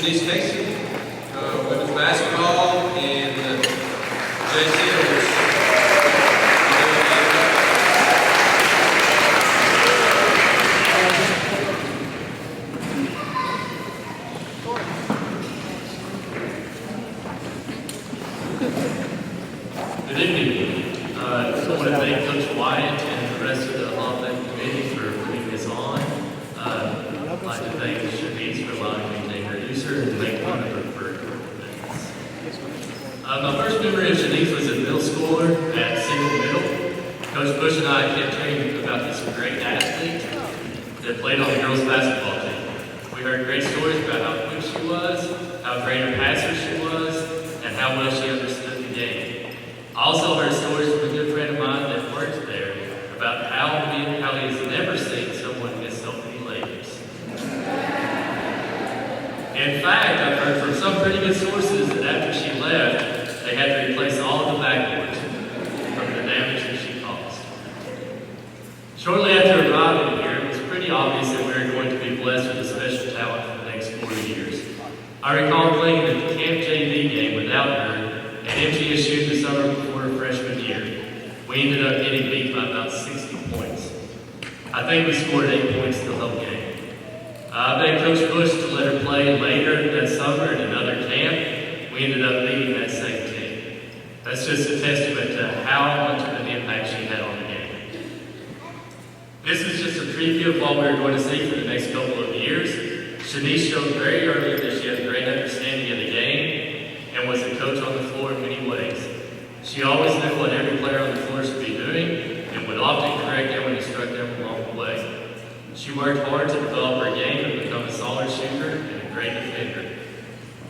Shanice Casey, women's basketball in JC. Good evening. I want to thank Coach Wyatt and the rest of the Hall of Fame committee for putting this on. I'd like to thank Shanice for allowing me to introduce her and make one of her first events. My first memory of Shanice was in middle schooler at Single Middle. Coach Bush and I kept hearing about this great athlete that played on the girls' basketball team. We heard great stories about how quick she was, how great a passer she was, and how well she understood the game. I also heard stories from a good friend of mine that worked there about how he has never seen someone miss so many layups. In fact, I've heard from some pretty good sources that after she left, they had to replace all of the backboards from the damage that she caused. Shortly after arriving here, it was pretty obvious that we were going to be blessed with a special talent for the next 4 years. I recall playing in the Camp JV game without her at MTSU the summer before her freshman year. We ended up getting beat by about 60 points. I think we scored 8 points the whole game. I begged Coach Bush to let her play later that summer at another camp. We ended up beating that same team. That's just a testament to how much of an impact she had on the game. This is just a preview of what we were going to see for the next couple of years. Shanice showed very early that she had a great understanding of the game and was a coach on the floor in many ways. She always knew what every player on the floor should be doing and would often correct them and instruct them along the way. She worked hard to develop her game and become a solid shooter and a great defender.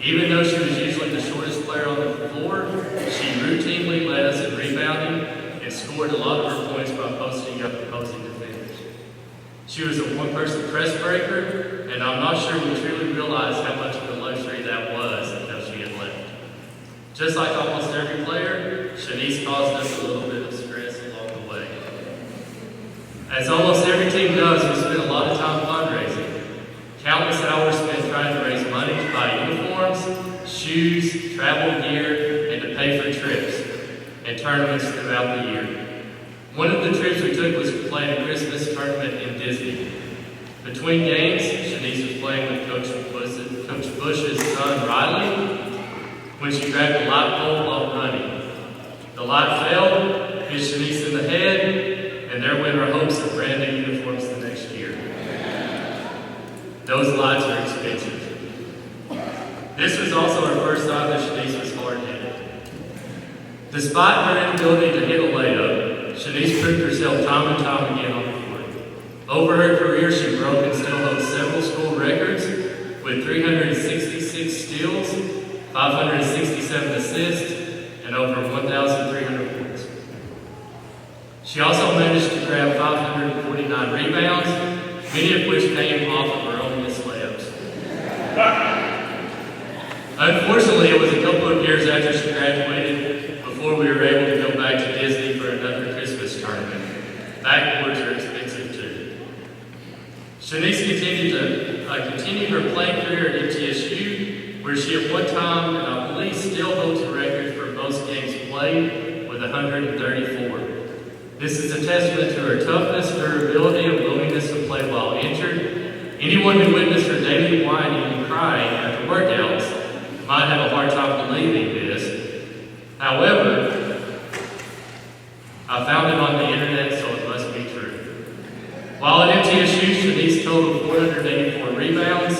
Even though she was usually the shortest player on the floor, she routinely led us in rebounding and scored a lot of her points by posting up opposing defenders. She was a one-person press breaker, and I'm not sure we truly realized how much of a luxury that was until she had left. Just like almost every player, Shanice caused us a little bit of stress along the way. As almost every team does, we spend a lot of time fundraising. Countless hours spent trying to raise money to buy uniforms, shoes, travel gear, and to pay for trips and tournaments throughout the year. One of the trips we took was to play a Christmas tournament in Disney. Between games, Shanice was playing with Coach Bush's son, Riley, when she grabbed a light pole while running. The light fell, hit Shanice in the head, and there went our hopes of brand new uniforms the next year. Those lights are expensive. This was also her first time that Shanice was hard-headed. Despite her inability to hit a layup, Shanice proved herself time and time again on the court. Over her career, she broke and still holds several school records with 366 steals, 567 assists, and over 1,300 points. She also managed to grab 549 rebounds, many of which came off of her own missed layups. Unfortunately, it was a couple of years after she graduated before we were able to go back to Disney for another Christmas tournament. Backboards are expensive too. Shanice continued her playing career at MTSU, where she at one time, and I believe still holds the record for most games played with 134. This is a testament to her toughness, durability, and willingness to play while injured. Anyone who witnessed her daily whining and crying after workouts might have a hard time believing this. However, I found it on the internet, so it must be true. While at MTSU, Shanice totaled 484 rebounds,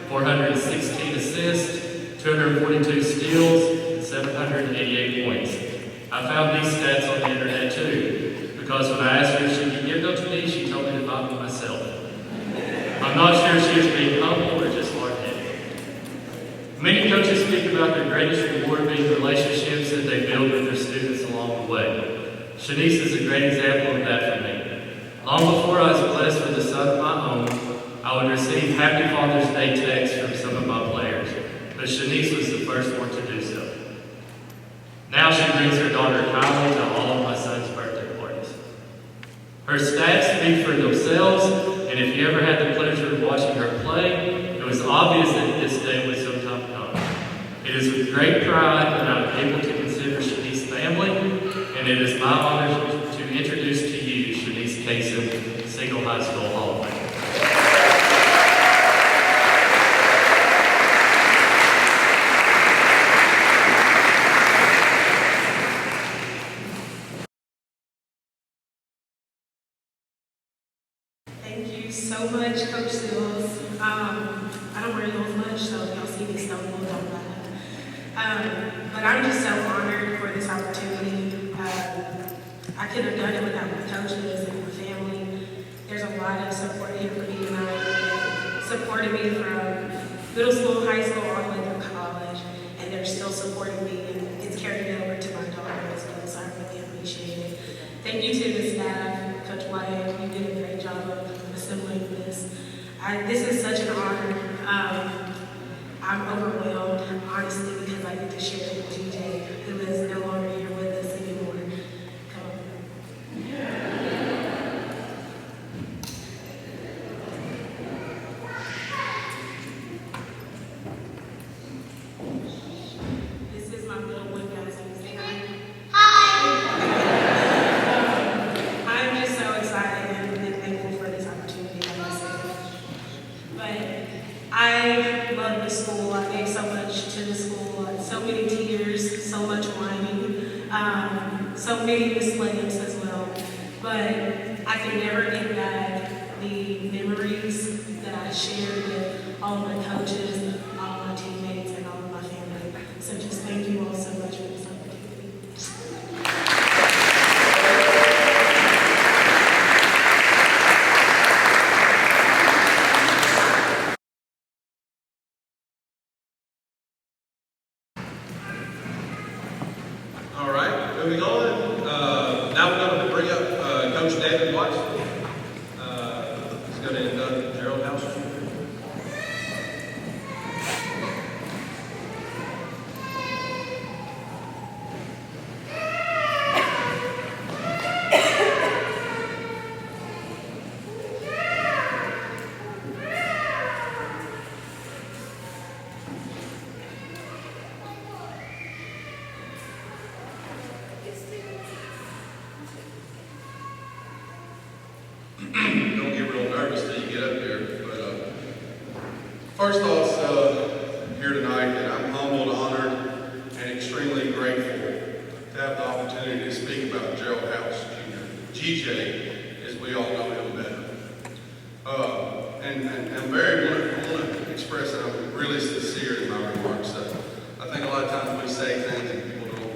416 assists, 242 steals, and 788 points. I found these stats on the internet too, because when I asked her if she could give them to me, she told me to find them myself. I'm not sure if she was being humble or just hard-headed. Many coaches speak about their greatest reward being relationships that they build with their students along the way. Shanice is a great example of that for me. Long before I was blessed with a son of my own, I would receive Happy Father's Day texts from some of my players, but Shanice was the first one to do so. Now she brings her daughter Kylie to all of my son's birthday parties. Her stats speak for themselves, and if you ever had the pleasure of watching her play, it was obvious that this day was so But I'm just so honored for this opportunity. I could have done it without my coaches and my family. There's a lot of support here for me tonight that supported me from middle school, high school, all the way through college, and they're still supporting me, and it's carried over to my daughter as well, so I really appreciate it. Thank you to the staff, Coach Wyatt, you did a great job of assembling this. This is such an honor. I'm overwhelmed, honestly, because I get to share it with TJ, who is no longer here with us anymore. Come on. This is my little one, guys. Can you say hi? I'm just so excited and thankful for this opportunity, like I said. But I love this school. I gave so much to the school, so many tears, so much whining, so many mistakes as well. But I can never get back the memories that I shared with all of my coaches, all of my teammates, and all of my family. So just thank you all so much for this opportunity. All right, moving on. Now we're going to bring up Coach David Watson. He's going to induct Gerald House Jr. Don't get real nervous till you get up here. But first off, here tonight, that I'm humbled, honored, and extremely grateful to have the opportunity to speak about Gerald House Jr. GJ, as we all know him better. And I'm I want to express that I'm really sincere in my remarks. I think a lot of times we say things and people don't,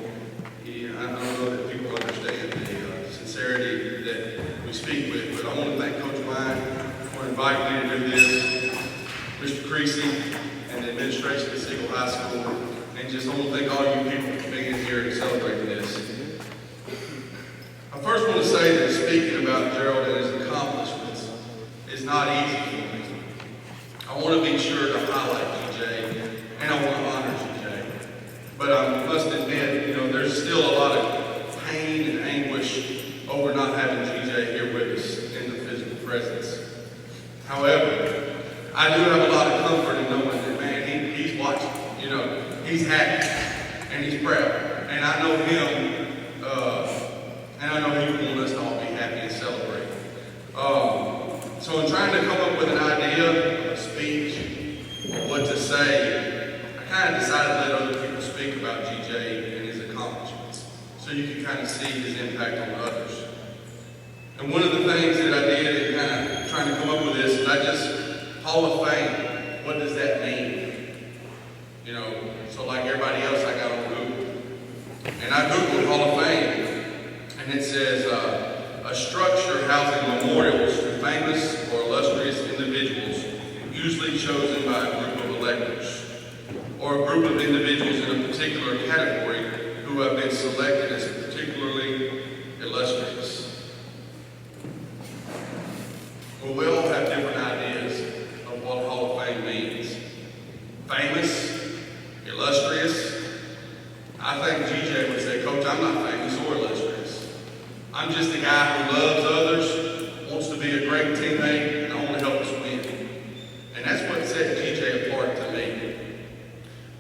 I don't know that people understand the sincerity that we speak with, but I want to thank Coach Wyatt for inviting me to do this, Mr. Creasy, and the administration at Siegel High School, and just I want to thank all you people for being here and celebrating this. I first want to say that speaking about Gerald and his accomplishments is not easy for me. I want to be sure to highlight GJ, and I want to honor GJ. But I must admit, there's still a lot of pain and anguish over not having GJ here with us in the physical presence. However, I do have a lot of comfort in knowing that, man, he's watching. He's happy, and he's proud. And I know him, and I know he would want us to all be happy and celebrate. So in trying to come up with an idea, a speech, or what to say, I kind of decided to let other people speak about GJ and his accomplishments, so you can kind of see his impact on others. And one of the things that I did in kind of trying to come up with this is I just, Hall of Fame, what does that mean? So like everybody else, I got on Google. And I Googled Hall of Fame, and it says, a structure housing memorials to famous or illustrious individuals, usually chosen by a group of electors, or a group of individuals in a particular category who have been selected as particularly illustrious. Well, we all have different ideas of what Hall of Fame means. Famous, illustrious. I think GJ would say, Coach, I'm not famous or illustrious. I'm just a guy who loves others, wants to be a great teammate, and I want to help us win. And that's what set GJ apart to me.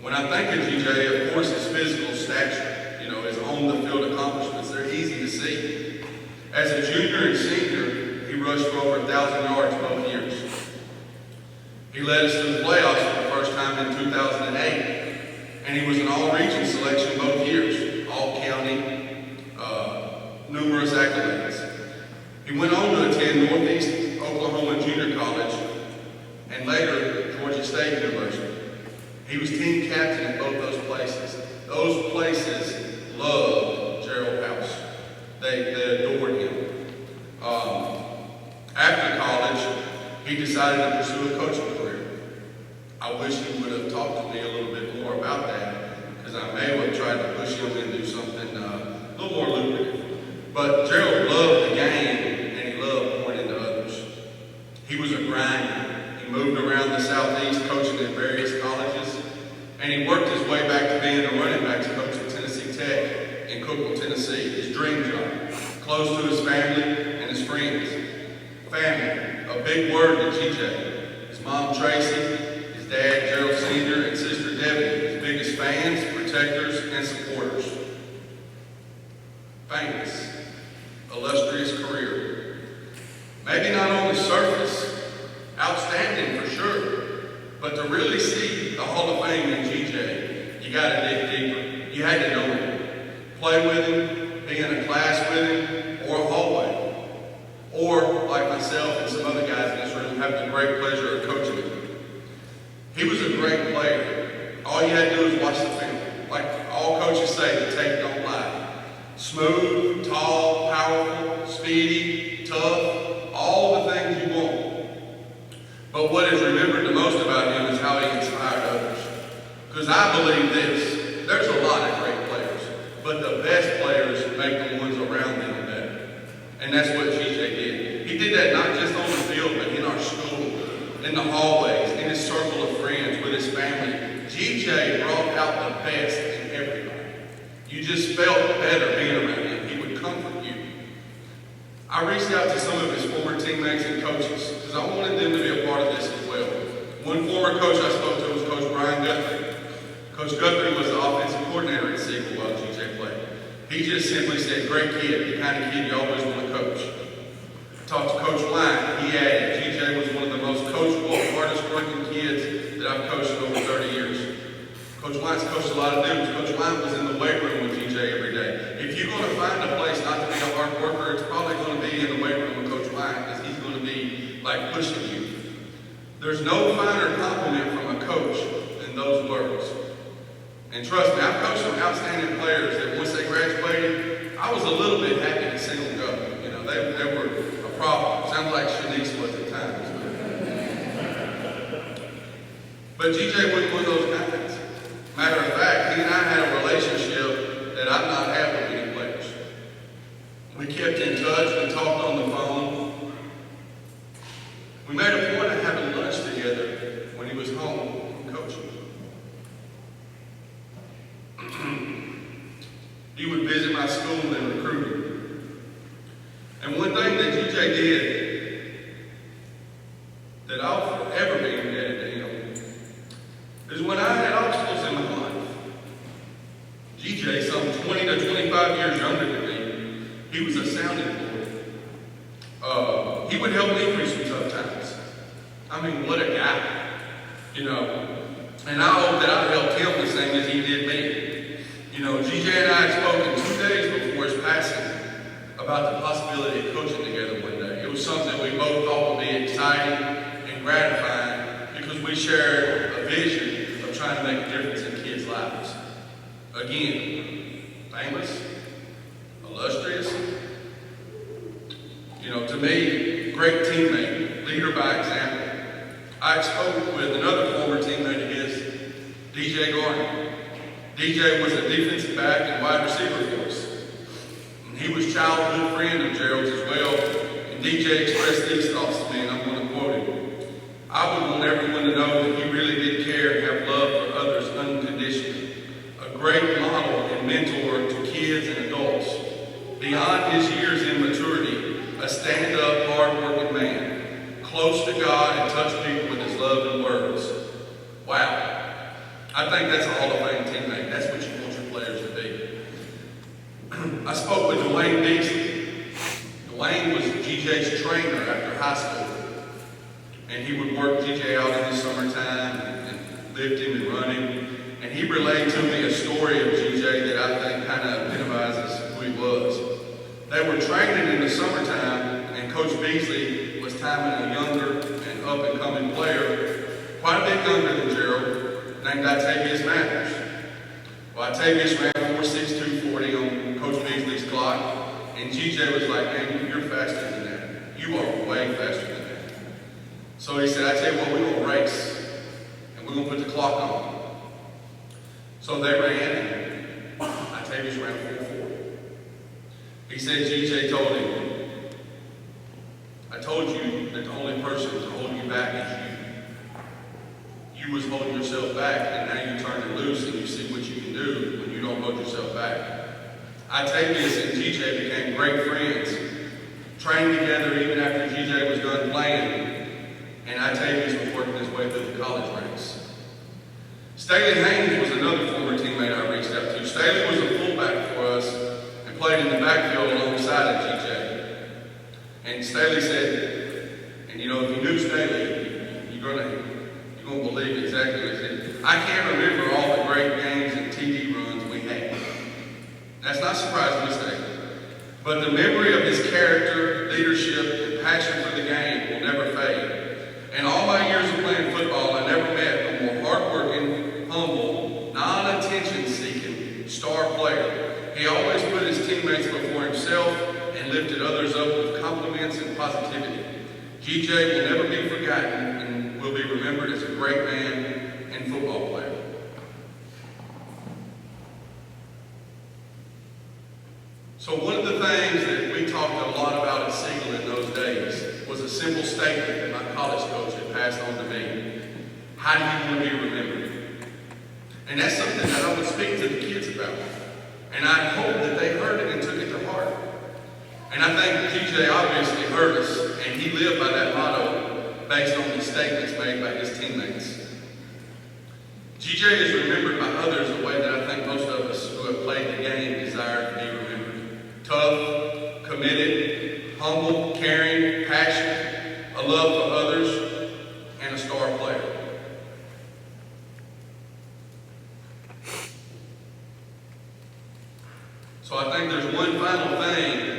When I think of GJ, of course, his physical stature, his on-the-field accomplishments, they're easy to see. As a junior and senior, he rushed for over 1,000 yards both years. He led us to the playoffs for the first time in 2008, and he was an all-region selection both years, all-county, numerous accolades. He went on to attend Northeast Oklahoma Junior College and later Georgia State University. He was team captain at both those places. Those places loved Gerald House. They adored him. After college, he decided to pursue a coaching career. I wish he would have talked to me a little bit more about that, because I may have tried to push him into something a little more lucrative. But Gerald loved the game, and he loved pouring into others. He was a grinder. He moved around the Southeast coaching at various colleges, and he worked his way back to being a running backs coach at Tennessee Tech in Cookeville, Tennessee, his dream job, close to his family and his friends. Family, a big word to GJ. His mom, Tracy, his dad, Gerald Sr., and sister Debbie, his biggest fans, protectors, and supporters. Famous, illustrious career. Maybe not on the surface, outstanding for sure, but to really see the Hall of Fame in GJ, you got to dig deeper. You had to know him, play with him, be in a class with him, or a hallway. Or, like myself and some other guys in this room, have the great pleasure of coaching him. He was a great player. All you had to do was watch the film. Like all coaches say, the tape don't lie. Smooth, tall, powerful, speedy, tough, all the things you want. But what is remembered the most about him is how he inspired others. Because I believe this, there's a lot of great players, but the best players make the ones around them better. And that's what GJ did. He did that not just on the field, but in our school, in the hallways, in his circle of friends, with his family. GJ brought out the best in everybody. You just felt better being around him. He would comfort you. I reached out to some of his former teammates and coaches because I wanted them to be a part of this as well. One former coach I spoke to was Coach Brian Guthrie. Coach Guthrie was the offensive coordinator at Siegel while GJ played. He just simply said, great kid, the kind of kid you always want to coach. I talked to Coach Lyon. He added, GJ was one of the most coachable, hardest working kids that I've coached in over 30 years. Coach Lyon's coached a lot of dudes. Coach Lyon was in the weight room with GJ every day. If you're going to find a place not to be a hard worker, it's probably going to be in the weight room with Coach Lyon, because he's going to be like pushing you. There's no finer compliment from a coach than those words. And trust me, I've coached some outstanding players that once they graduated, I was a little bit happy to see them go. You know, they were a problem. Sounds like Shanice was at times. But GJ wasn't one of those guys. Matter of fact, he and I had a relationship that I've not had with many players. We kept in touch, we talked on the phone. We made a point of having lunch together when he was home from coaching. He would visit my school and recruit me. And one thing that GJ did that I'll forever be indebted to him is when I had obstacles in my life. GJ, some 20 to 25 years younger than me, he was a sounding board. He would help me through some tough times. I mean, what a guy, you know. And I hope that I helped him the same as he did me. You know, GJ and I had spoken 2 days before his passing about the possibility of coaching together one day. It was something we both thought would be exciting and gratifying because we shared a vision of trying to make a difference in kids' lives. Again, famous, illustrious, you know, to me, great teammate, leader by example. I spoke with another former teammate of his, DJ Garner. DJ was a defensive back and wide receiver for us. And he was a childhood friend of Gerald's as well. And DJ expressed these thoughts to me, and I'm going to quote him. I would want everyone to know that he really did care and have love for others unconditionally. A great model and mentor to kids and adults. Beyond his years in maturity, a stand-up, hard-working man. Close to God and touch people with his love and words. Wow. I think that's a Hall of Fame teammate. That's what you want your players to be. I spoke with Dwayne Beasley. Dwayne was GJ's trainer after high school. And he would work GJ out in the summertime and lift him and run him. And he relayed to me a story of GJ that I think kind of epitomizes who he was. They were training in the summertime, and Coach Beasley was timing a younger and up-and-coming player, quite a bit younger than Gerald, named Octavius ran 4.6240 on Coach Beasley's clock, and GJ was like, man, you're faster than that. You are way faster than that. So he said, I tell you what, we're going to race, and we're going to put the clock on. So they ran, and Octavius ran 4.40. He said GJ told him, I told you that the only person who's holding you back is you. You was holding yourself back, and now you turned it loose, and you see what you can do when you don't hold yourself back. Octavius and GJ became great friends, trained together even after GJ was done playing, and Octavius was working his way through the college ranks. Staley Haynes was another former teammate I reached out to. Staley was a fullback for us and played in the backfield alongside of GJ. And Staley said, and you know, if you knew Staley, you're gonna believe exactly what he said. I can't remember all the great games and TD runs we had. That's not surprising to Staley. But the memory of his character, leadership, and passion for the game will never fade. In all my years of playing football, I never met a more hardworking, humble, non-attention-seeking star player. He always put his teammates before himself and lifted others up with compliments and positivity. GJ will never be forgotten and will be remembered as a great man and football player. So one of the things that we talked a lot about at Siegel in those days was a simple statement that my college coach had passed on to me. How do you want to be remembered? And that's something that I would speak to the kids about. And I hope that they heard it and took it to heart. And I think GJ obviously heard us, and he lived by that motto based on the statements made by his teammates. GJ is remembered by others the way that I think most of us who have played the game desire to be remembered. Tough, committed, humble, caring, passionate, a love for others, and a star player. So I think there's one final thing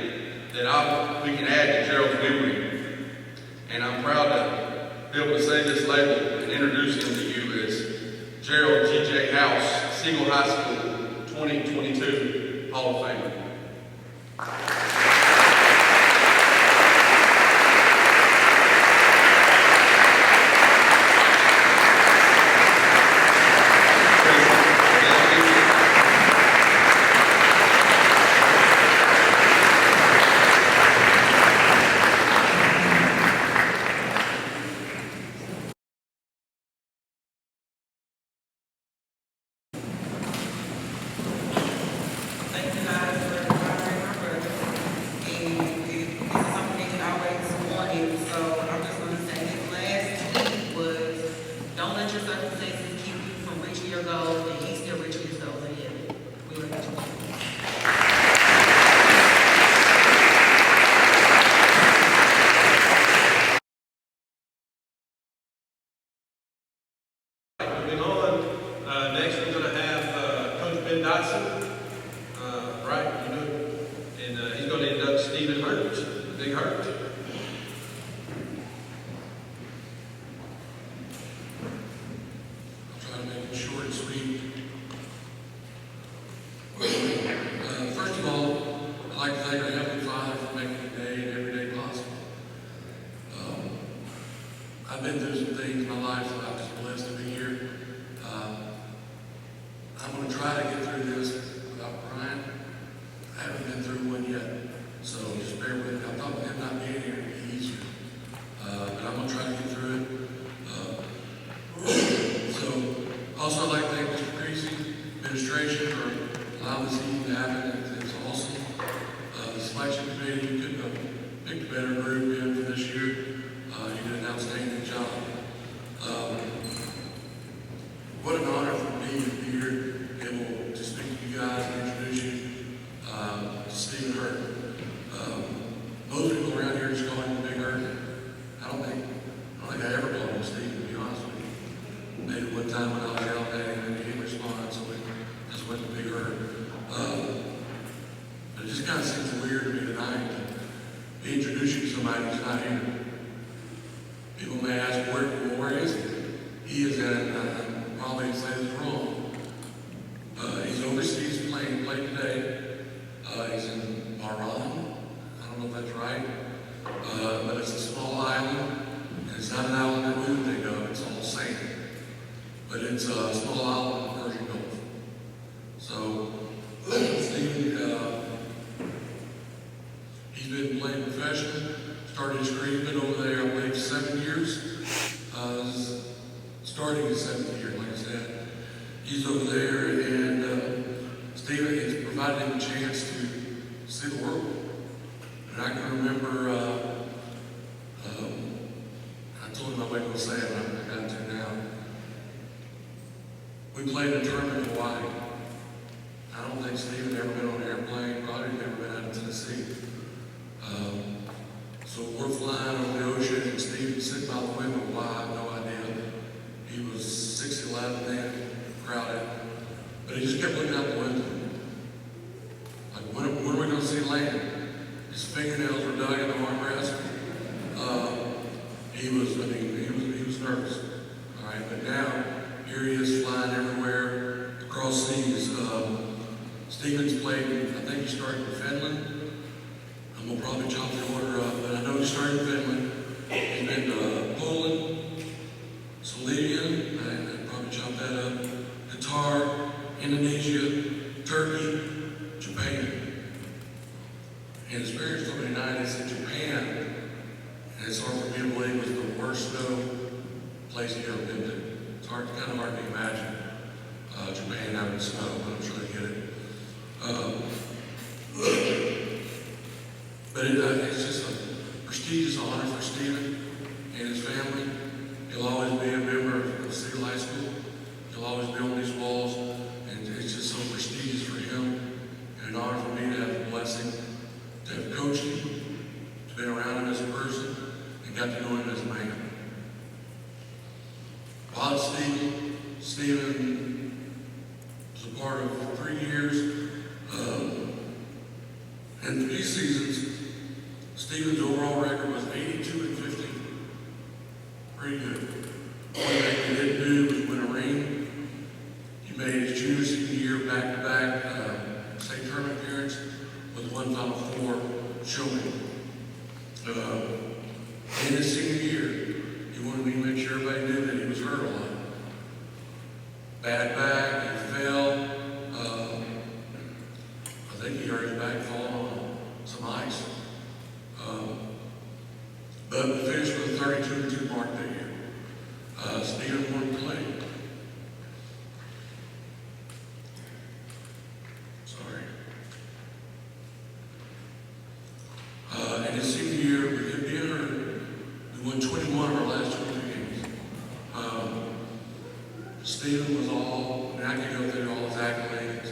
that we can add to Gerald's memory. And I'm proud to be able to say this label and introduce him to you as Gerald G.J. House, Siegel High School 2022 Hall of Famer. I've been through some things in my life that I was blessed to be here. I'm going to try to get through this without crying. I haven't been through one yet, so just bear with me. I thought him not being here would be easier, but I'm going to try to get through it. So, also I'd like to thank Mr. Creasy, administration, for allowing this evening to happen. It's awesome. The selection committee, you couldn't have picked a better group in for this year. You did an outstanding job. What an honor for me to be here, able to speak to you guys and introduce you to Stephen Hurt. Most people around here just call him the Big Hurt. I don't think I ever called him Steve, to be honest with you. Maybe one time when I was yelling at him and he didn't respond, so it just went to Big Hurt. But it just kind of seems weird to me tonight to be introducing to somebody who's not here. People may ask, where is he? He is at, I'll probably say this wrong. He's overseas. a small island in the Persian Gulf. So, Stephen, he's been playing professional, started his career, been over there, I believe, 7 years. Starting his 7th year, like I said. He's over there, and Stephen has provided him a chance to see the world. And I can remember, I told him I wasn't going to say it, but I got to now. We played in a tournament in Hawaii. I don't think Stephen ever been on an airplane, probably never been out of Tennessee. So we're flying over the ocean, and Stephen's sitting by the window. Why? I have no idea. He was 6'11" then, crowded. But he just kept looking out the window. Like, when are we going to see land? His fingernails were dug in the armrest. He was nervous. All right, but now, here he is flying everywhere, across seas. Stephen's played, I think he started in Finland. I'm going to probably chop the order up, but I know he started in Finland. He's been to Poland, Slovenia, I probably chop that up, Qatar, Indonesia, Turkey, Japan. And his parents told me tonight, they said Japan, and it's hard for me to believe, was the worst snow place he'd ever been to. It's kind of hard to imagine Japan having snow, but I'm sure they get it. But it's just a prestigious honor for Stephen and his family. He'll always be a member of Seal High School. He'll always be on these walls, and it's just so prestigious for him, and an honor for me to have the blessing to have coached him, to be around him as a person, and got to know him as a man. While Stephen was a part of 3 years, and 3 seasons, Stephen's overall record was 82-15. Pretty good. One thing he didn't do was win a ring. He made his junior senior year back-to-back state tournament appearance with one Final Four showing. In his senior year, he wanted me to make sure everybody knew that he was hurt a lot. Bad back, he fell. I think he hurt his back falling on some ice. But we finished with a 32-2 mark that year. Stephen wanted to play. Sorry. In his senior year, we could be honored. We won 21 of our last 22 games. Stephen was all, I mean, I could go through all his accolades.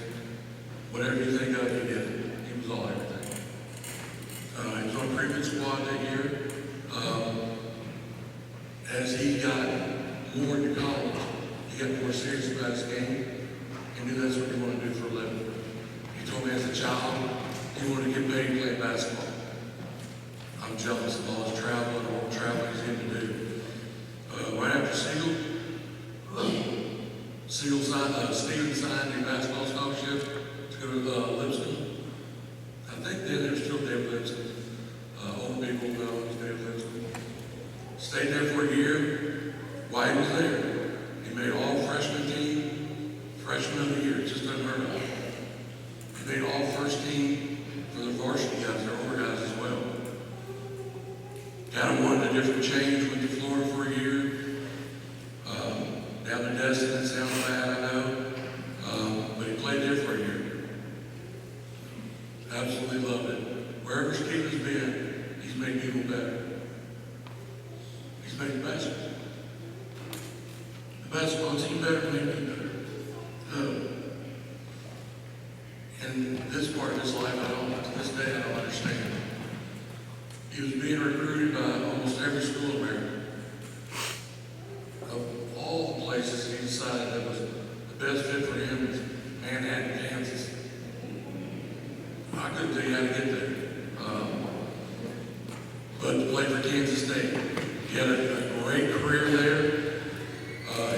Whatever you think of, he did it. He was all everything. He was on the prevent squad that year. As he got more into college, he got more serious about his game. He knew that's what he wanted to do for a living. He told me as a child, he wanted to get paid playing basketball. I'm jealous of all his travel and all the traveling he's getting to do. Right after Stephen signed a basketball scholarship to go to Lipscomb. I think then there's still David Lipscomb. Older people know he's David Lipscomb. Stayed there for a year. While he was there, he made all freshman team, freshman of the year, just unheard of. He made all first team for the varsity guys, their older guys as well. Got him wanted a different change, went to Florida for a year. Down to Destin, it sounds bad, I know. But he played there for a year. Absolutely loved it. Wherever Stephen's been, he's made people better. He's made basketball. The basketball team better, made me better. And this part of his life, to this day, I don't understand. He was being recruited by almost every school in America. Of all the places, he decided that was the best fit for him was Manhattan, Kansas. I couldn't tell you how to get there. But to play for Kansas State, he had a great career there.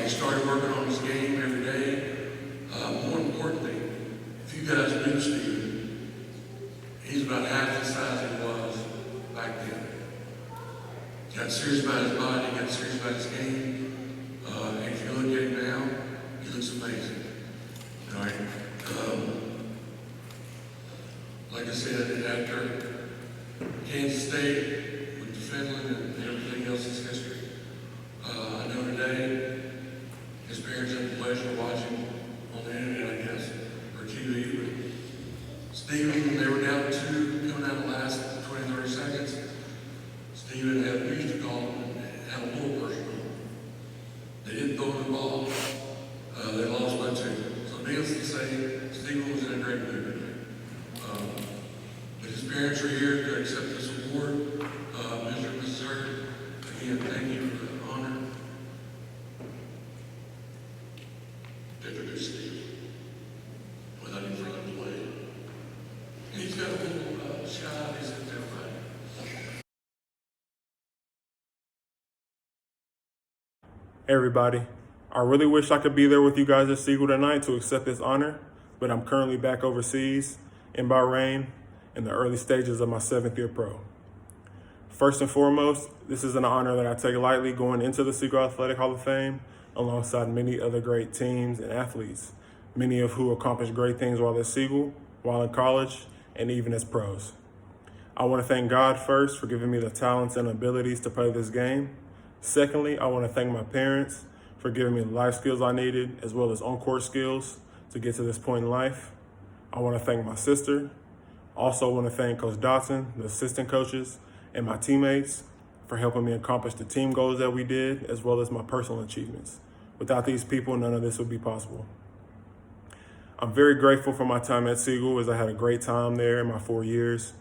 He started working on his game every day. More importantly, if you guys knew Stephen, he's about half the size he was back then. Got serious about his body, got serious about his game. And if you look at him now, like I said, after Kansas State went to Finland and everything else is history. I know today his parents had the pleasure of watching on the internet, I guess, or TV. But Stephen, when they were down to 2, coming out the last 20, 30 seconds, Stephen had, we used to call him, had a little person. They didn't throw the ball. They lost by 2. So needless to say, Stephen was in a great mood today. But his parents are here to accept this award. Mr. and Mrs. Hurd, again, thank you for the honor. To introduce Steve without any further delay. And he's got a little shout out he's at there, right? Hey everybody, I really wish I could be there with you guys at Siegel tonight to accept this honor, but I'm currently back overseas in Bahrain in the early stages of my 7th year pro. First and foremost, this is an honor that I take lightly going into the Siegel Athletic Hall of Fame alongside many other great teams and athletes, many of who accomplished great things while at Siegel, while in college, and even as pros. I want to thank God first for giving me the talents and abilities to play this game. Secondly, I want to thank my parents for giving me the life skills I needed, as well as on-court skills to get to this point in life. I want to thank my sister. Also want to thank Coach Dotson, the assistant coaches, and my teammates for helping me accomplish the team goals that we did, as well as my personal achievements. Without these people, none of this would be possible. I'm very grateful for my time at Siegel, as I had a great time there in my 4 years.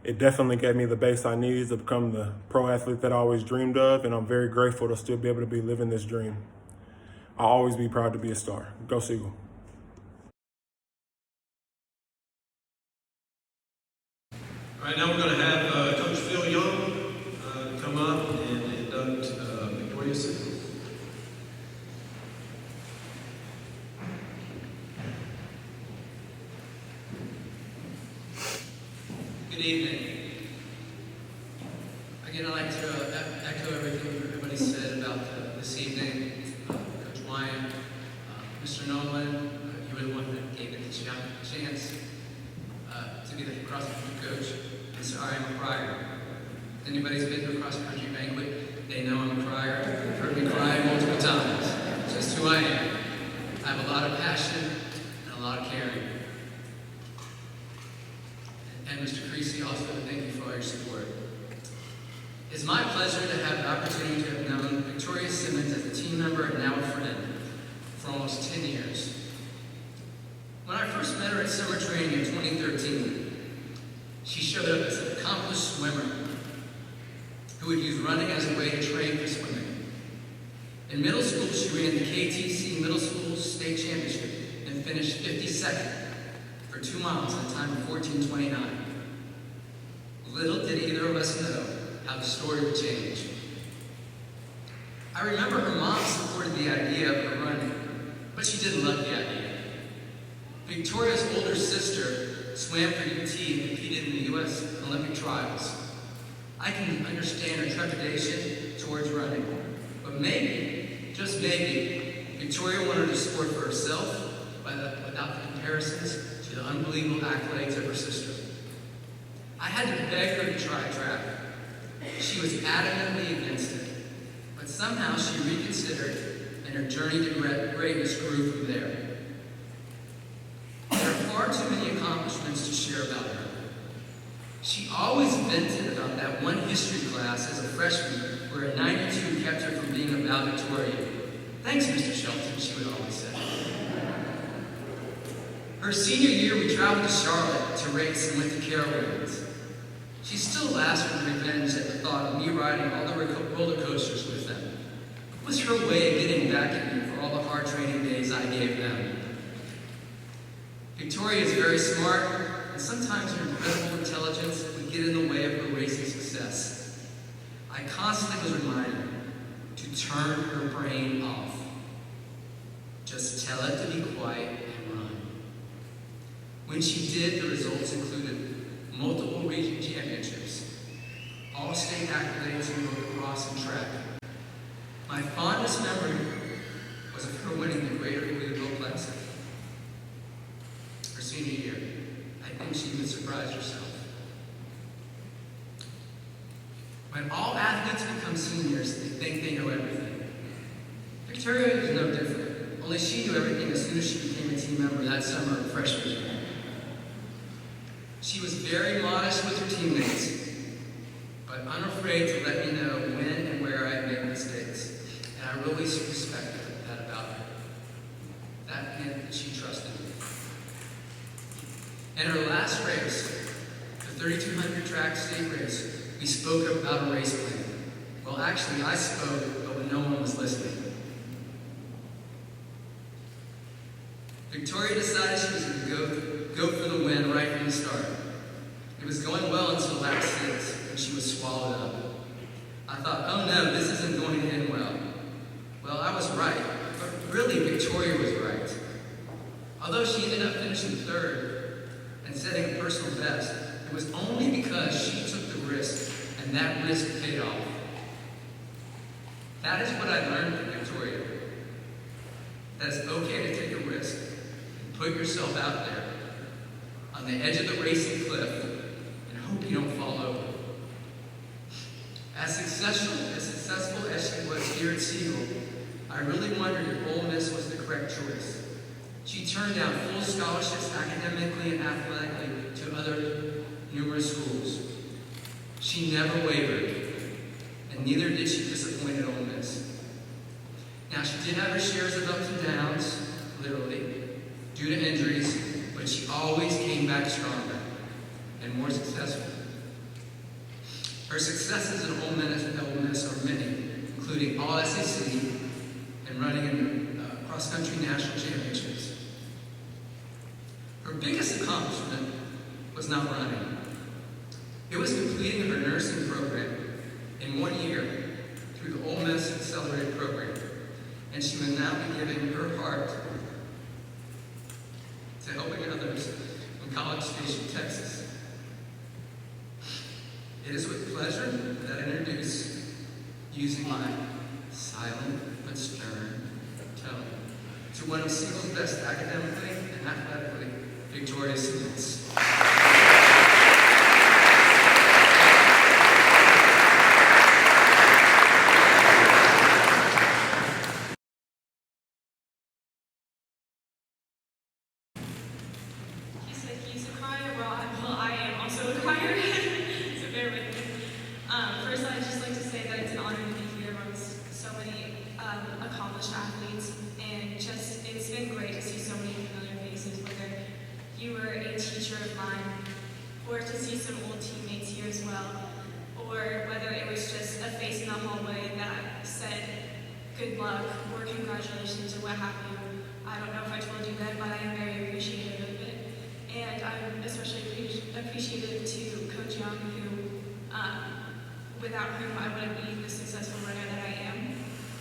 It definitely gave me the base I needed to become the pro athlete that I always dreamed of, and I'm very grateful to still be able to be living this dream. I'll always be proud to be a star. Go Siegel. All right, now we're going to have Coach Phil Young come up and induct Victoria Siegel. Good evening. Again, I'd like to echo everything everybody said about this evening. Coach Wyan, Mr. Nolan, you were the one that gave me the chance to be the cross-country coach. And so I am a crier. If anybody's been to a cross-country banquet, they know I'm a crier. You've heard me cry multiple times. It's just who I am. I have a lot of passion and a lot of caring. And Mr. Creasy, also thank you for all your support. It's my pleasure to have the opportunity to have known Victoria Simmons as a team member and now a friend for almost 10 years. When I first met her at summer training in 2013, she showed up as an accomplished swimmer who would use running as a way to train for swimming. In middle school, she ran the KTC Middle School State Championship and finished 52nd for 2 miles in a time of 14:29. Little did either of us know how the story would change. I remember her mom supported the idea of her running, but she didn't love the idea. Victoria's older sister swam for UT and competed in the U.S. Olympic trials. I can understand her trepidation towards running, but maybe, just maybe, Victoria wanted a sport for herself without the comparisons to the unbelievable accolades of her sister. I had to beg her to try track. She was adamantly against it, but somehow she reconsidered, and her journey to greatness grew from there. There are far too many accomplishments to share about her. She always vented about that one history class as a freshman where a 92 kept her from being a valedictorian. Thanks, Mr. Shelton, she would always say. Her senior year, we traveled to Charlotte to race and went to Carowinds. She still laughs with revenge at the thought of me riding all the roller coasters with them. It was her way of getting back at me for all the hard training days I gave them. Victoria is very smart, and sometimes her incredible intelligence would get in the way of her racing success. I constantly was reminded to turn her brain off. Just tell it to be quiet and run. When she did, the results included multiple region championships, all state accolades in both cross and track. My fondest memory was of her winning the Greater Louisville Classic her senior year. I think she even surprised surprise yourself. When all athletes become seniors, they think they know everything. Victoria was no different, only she knew everything as soon as she became a team member that summer of freshman year. She was very modest with her teammates, but unafraid to let me know when and where I had made mistakes. And I really respected that about her. That meant that she trusted me. In her last race, the 3,200 track state race, we spoke about a race plan. Well, actually, I spoke, but when no one was listening. Victoria decided she was going to go for the win right from the start. It was going well until lap 6, when she was swallowed up. I thought, oh no, this isn't going to end well. Well, I was right, but really Victoria was right. Although she ended up finishing 3rd and setting a personal best, it was only because she took the risk, and that risk paid off. That is what I learned from Victoria. That it's okay to take a risk and put yourself out there on the edge of the racing cliff and hope you don't fall over. As successful as she was here at Siegel, I really wondered if Ole Miss was the correct choice. She turned down full scholarships academically and athletically to other numerous schools. She never wavered, and neither did she disappoint at Ole Miss. Now, she did have her shares of ups and downs, literally, due to injuries, but she always came back stronger and more successful. Her successes at Ole Miss are many, including all SEC and running in cross-country national championships. Her biggest accomplishment was not running. It was completing her nursing program in 1 year through the Ole Miss Accelerated Program, and she will now be giving her heart to helping others in College Station, Texas. It is with pleasure that I introduce, using my silent but stern tone, to one of Siegel's best academically and athletically, Victoria Simmons. He's a crier. Well, I am also a crier, so bear with me. First, I'd just like to say that it's an honor to be here amongst so many accomplished athletes, and just it's been great to see so many familiar faces, whether you were a teacher of mine, or to see some old teammates here as well, or whether it was just a face in the hallway that said good luck or congratulations or what have you. I don't know if I told you that, but I am very appreciative of it. And I'm especially appreciative to Coach Young, who, without whom I wouldn't be the successful runner that I am,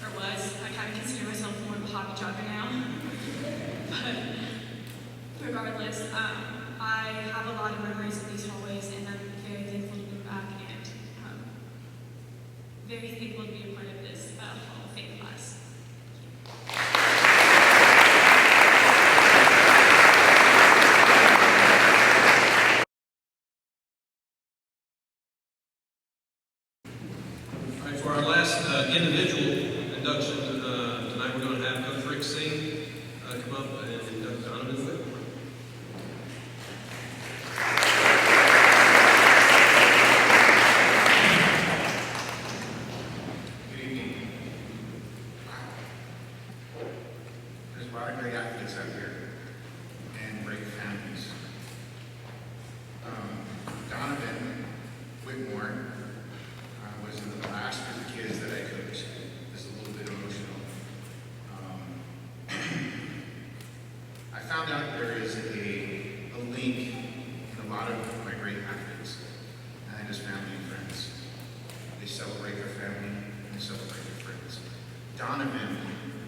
or was. I kind of consider myself more of a hobby jogger now. But regardless, I have a lot of memories of these hallways, and I'm very thankful to be back, and very thankful to be a part of this Hall of Fame class. All right, for our last individual induction tonight, we're going to have Coach Rick Singh come up and induct Donovan Whitmore. Good evening. There's a lot of great athletes out here and great families. Donovan Whitmore was in the last group of kids that I coached. This is a little bit emotional. I found out there is a link in a lot of my great athletes and his family and friends. They celebrate their family and they celebrate their friends. Donovan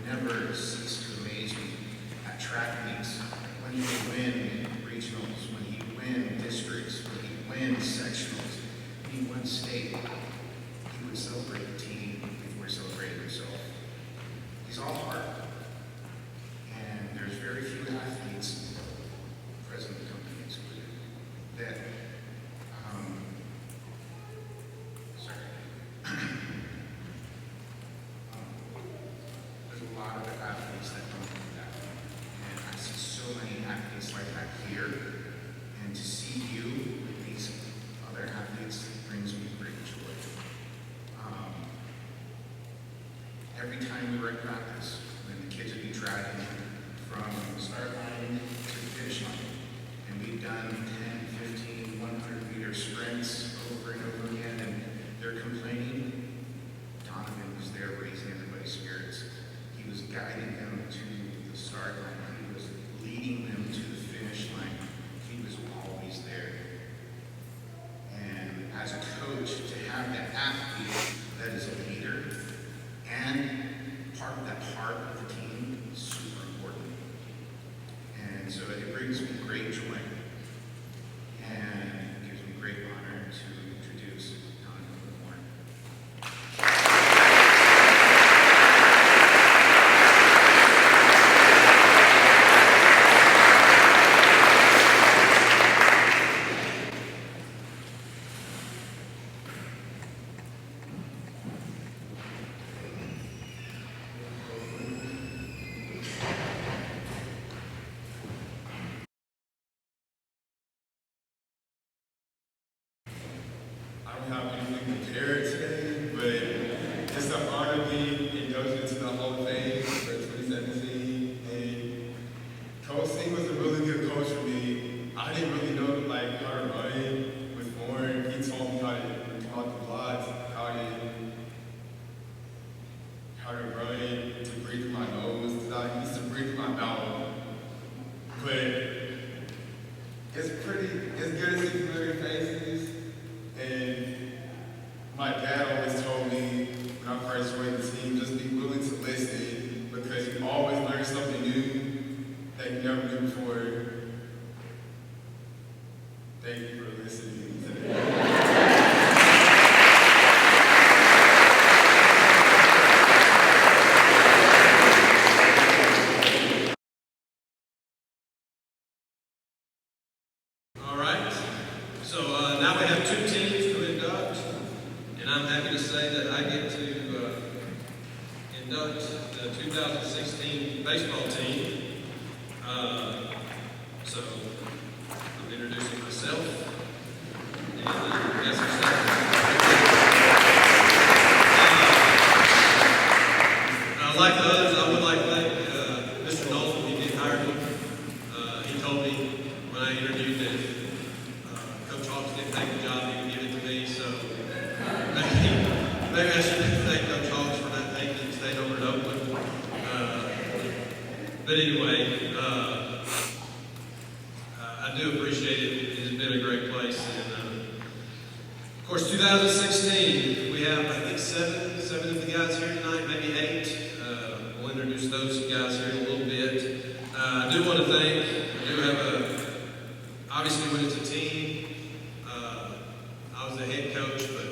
never ceased to amaze me at track meets when he would win regionals, when he would win districts, when he would win sectionals, when he won state. He would celebrate the team before he celebrated himself. He's all heart. And there's very few athletes, President of the company excluded, that athletes like that here, and to see you with these other athletes brings me great joy. Every time we were at practice, when the kids would be dragging from the start line to the finish line, and we've done 10, 15, 100-meter sprints over and over again, and they're complaining, Donovan was there raising everybody's spirits. He was guiding them to the start line. He was leading them to the finish line. He was always there. And as a coach, to have that athlete that is a leader and part of that heart of the team is super important. And so it brings me great joy and it gives me great honor to introduce Donovan Moore. I don't have anything prepared today, but it's an honor to be inducted into the Hall of Fame for 2017. And Coach C was a really good coach for me. I didn't really know how to run with Warren. He taught me how the blocks, how to run, to breathe through my nose. 'Cause I used to breathe through my mouth. But it's good to see familiar faces. And my dad always told me when I first joined the team, just be willing to listen because you always learn something new that you never knew before. Thank you for listening today. All right. So now we have two teams to induct, and I'm happy to say that I get to induct the 2016 baseball team. So I'm introducing myself. And that's like the others, I would like to thank Mr. Knowles when he did hire me. He told me when I interviewed that Coach Hawks didn't take the job, he would give it to me. So maybe I should thank Coach Hawks for not taking it and staying over at Oakland. But anyway, I do appreciate it. It's been a great place. And of course, 2016, we have, I think, seven of the guys here tonight, maybe 8. We'll introduce those guys here in a little bit. I do want to thank, obviously when it's a team, I was the head coach, but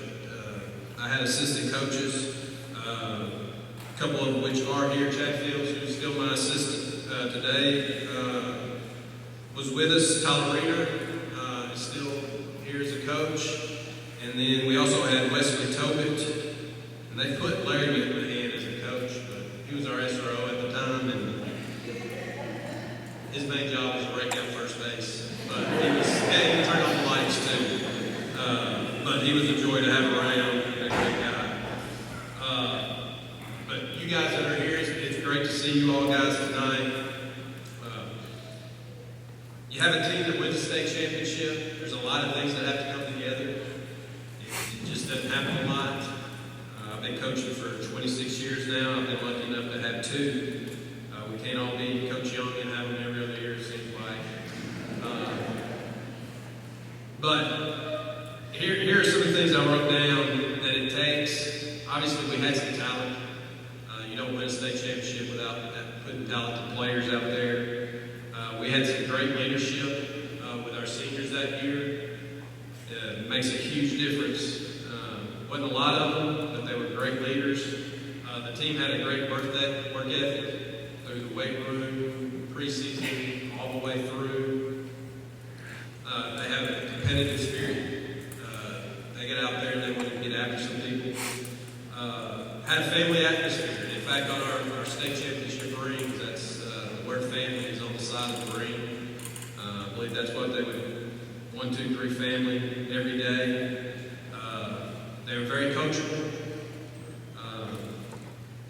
I had assistant coaches, a couple of which are here. Chad Fields, who's still my assistant today, was with us. Tyler Reeder is still here as a coach. And then we also had Wesley Tobit, and they put Larry McMahon as a coach, but he was our SRO at the time, and his main job was to break down first base. But he would turn on the lights too. But he was a joy to have around, and a great guy. But you guys that are here, it's great to see you all guys tonight. You have a team that wins a state championship. There's a lot of things that have to come together. It just doesn't happen a lot. I've been coaching for 26 years now. I've been lucky enough to have 2. We can't all be Coach Young and have them every other year, it seems like. But here are some of the things I wrote down that it takes. Obviously, we had some talent. You don't win a state championship without putting talented players out there. We had some great leadership with our seniors that year. It makes a huge difference. Wasn't a lot of them, but they were great leaders. The team had a great work ethic through the weight room, preseason, all the way through. They have a competitive spirit. They get out there and they want to get after some people. Had a family atmosphere. In fact, on our state championship rings, that's the word family is on the side of the ring. I believe that's what they would, 1, 2, 3 family every day. They were very coachable,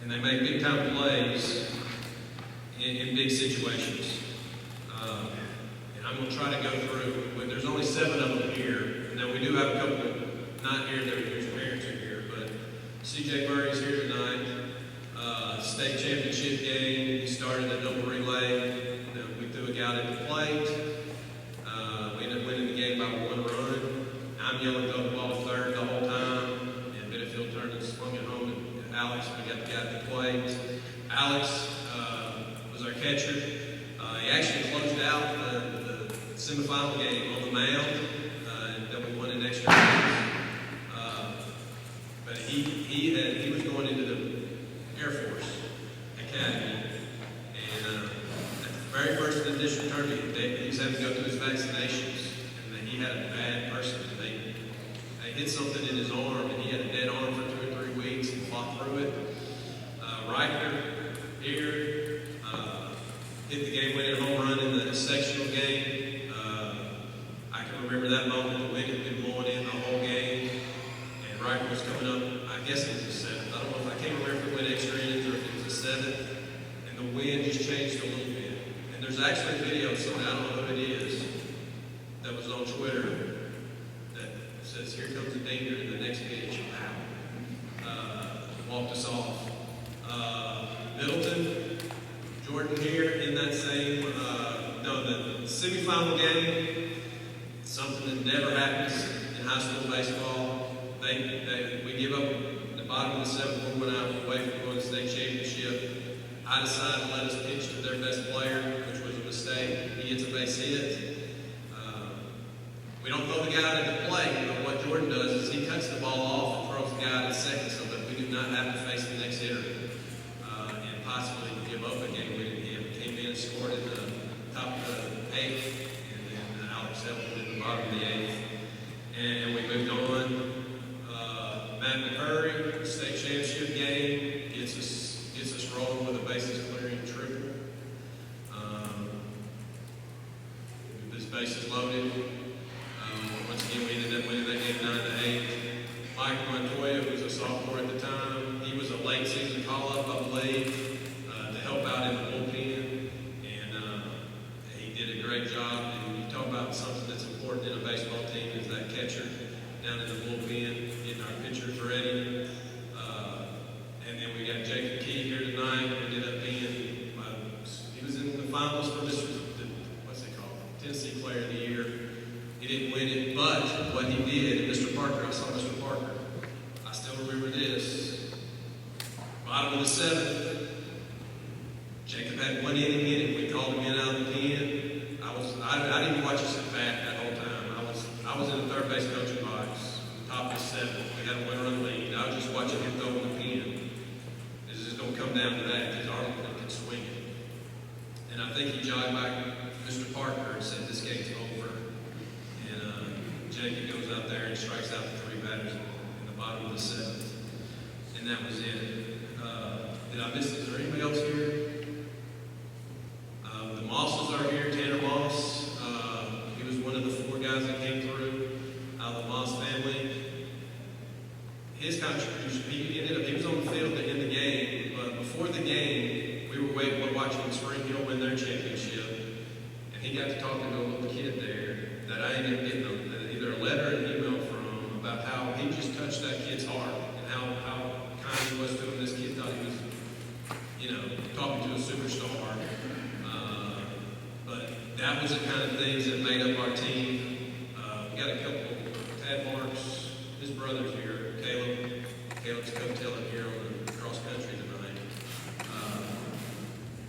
and they make big time plays in big situations. And I'm going to try to go through, but there's only 7 of them here. Now we do have a couple not here, whose parents are here, but CJ Murray's here tonight. State championship game, he started a double relay. We threw a guy at the plate. We ended up winning the game by 1 run. I'm yelling, go the ball to third the whole time. And Benefield turned and swung it home. And Alex, we got the guy at the plate. Alex was our catcher. He actually closed out the semifinal game on the mound that we won in extra innings. But he was going into the Air Force Academy, and at the very first of the district tournament, he was having to go through his vaccinations, and then he had a bad person. They hit something in his arm, and he had a dead arm for 2 or 3 weeks and fought through it. Riker here hit the game-winning home run in the sectional game. I can remember that moment. The wind had been blowing in the whole game, and Riker was coming up. I guess it was the 7th. I don't know if I can't remember if it went extra innings or if it was the 7th. And the wind just changed a little bit. And there's actually a video of somebody, I don't know who it is, that was on Twitter that says, "Here comes the danger in the next pitch." Walked us off. Middleton, Jordan here in that same, the semifinal game, something that never happens in high school baseball. We give up the bottom of the 7th, we went out away from going to the state championship. I decided to let us pitch to their best player, which was a mistake. He gets a base hit. We don't throw the guy out at the plate, but what Jordan does is he cuts the ball off and throws the guy out at second so that we do not have to face the next hitter and possibly give up a game-winning hit. Came in and scored in the top of the 8th, and then Alex helped in the bottom of the 8th. And we moved on. Matt McCurry, state championship game, gets us rolling with a bases clearing triple. This bases loaded. Once again, we ended up winning that game 9-8. Mike Montoya, who was a sophomore at the time, he was a late season call-up, I believe, to help out in the bullpen, and he did a great job. And you talk about something that's important in a baseball team is that catcher down in the bullpen, getting our pitchers ready. And then we got Jacob Key here tonight, who ended up being, he was in the finals for this, what's it called, Tennessee Player of the Year. He didn't win it, but what he did, and Mr. Parker, I saw Mr. Parker, I still remember this. Bottom of the 7th, Jacob had 1 inning in it. We called him in out of the pen. I didn't watch us at bat that whole time. I was in the third base coaching box, top of the 7th. We had a 1-run lead. I was just watching him throw in the pen. This is going to come down to that because Arlington can swing it. And I think he jogged back Mr. Parker and said, "This game's over." Jacob goes out there and strikes out the 3 batters in the bottom of the 7th. And that was it. Did I miss, is there anybody else here? The Mosses are here. Tanner Moss, he was one of the 4 guys that came through out of the Moss family. His contribution, he was on the field to end the game, but before the game, we were watching Spring Hill win their championship, and he got to talking to a little kid there that I ended up getting either a letter or an email from about how he just touched that kid's heart and how kind he was to him. This kid thought he was, talking to a superstar. But that was the kind of things that made up our team. We got a couple, Tad Marks, his brother's here, Caleb. Caleb's coattailing here on the cross country tonight.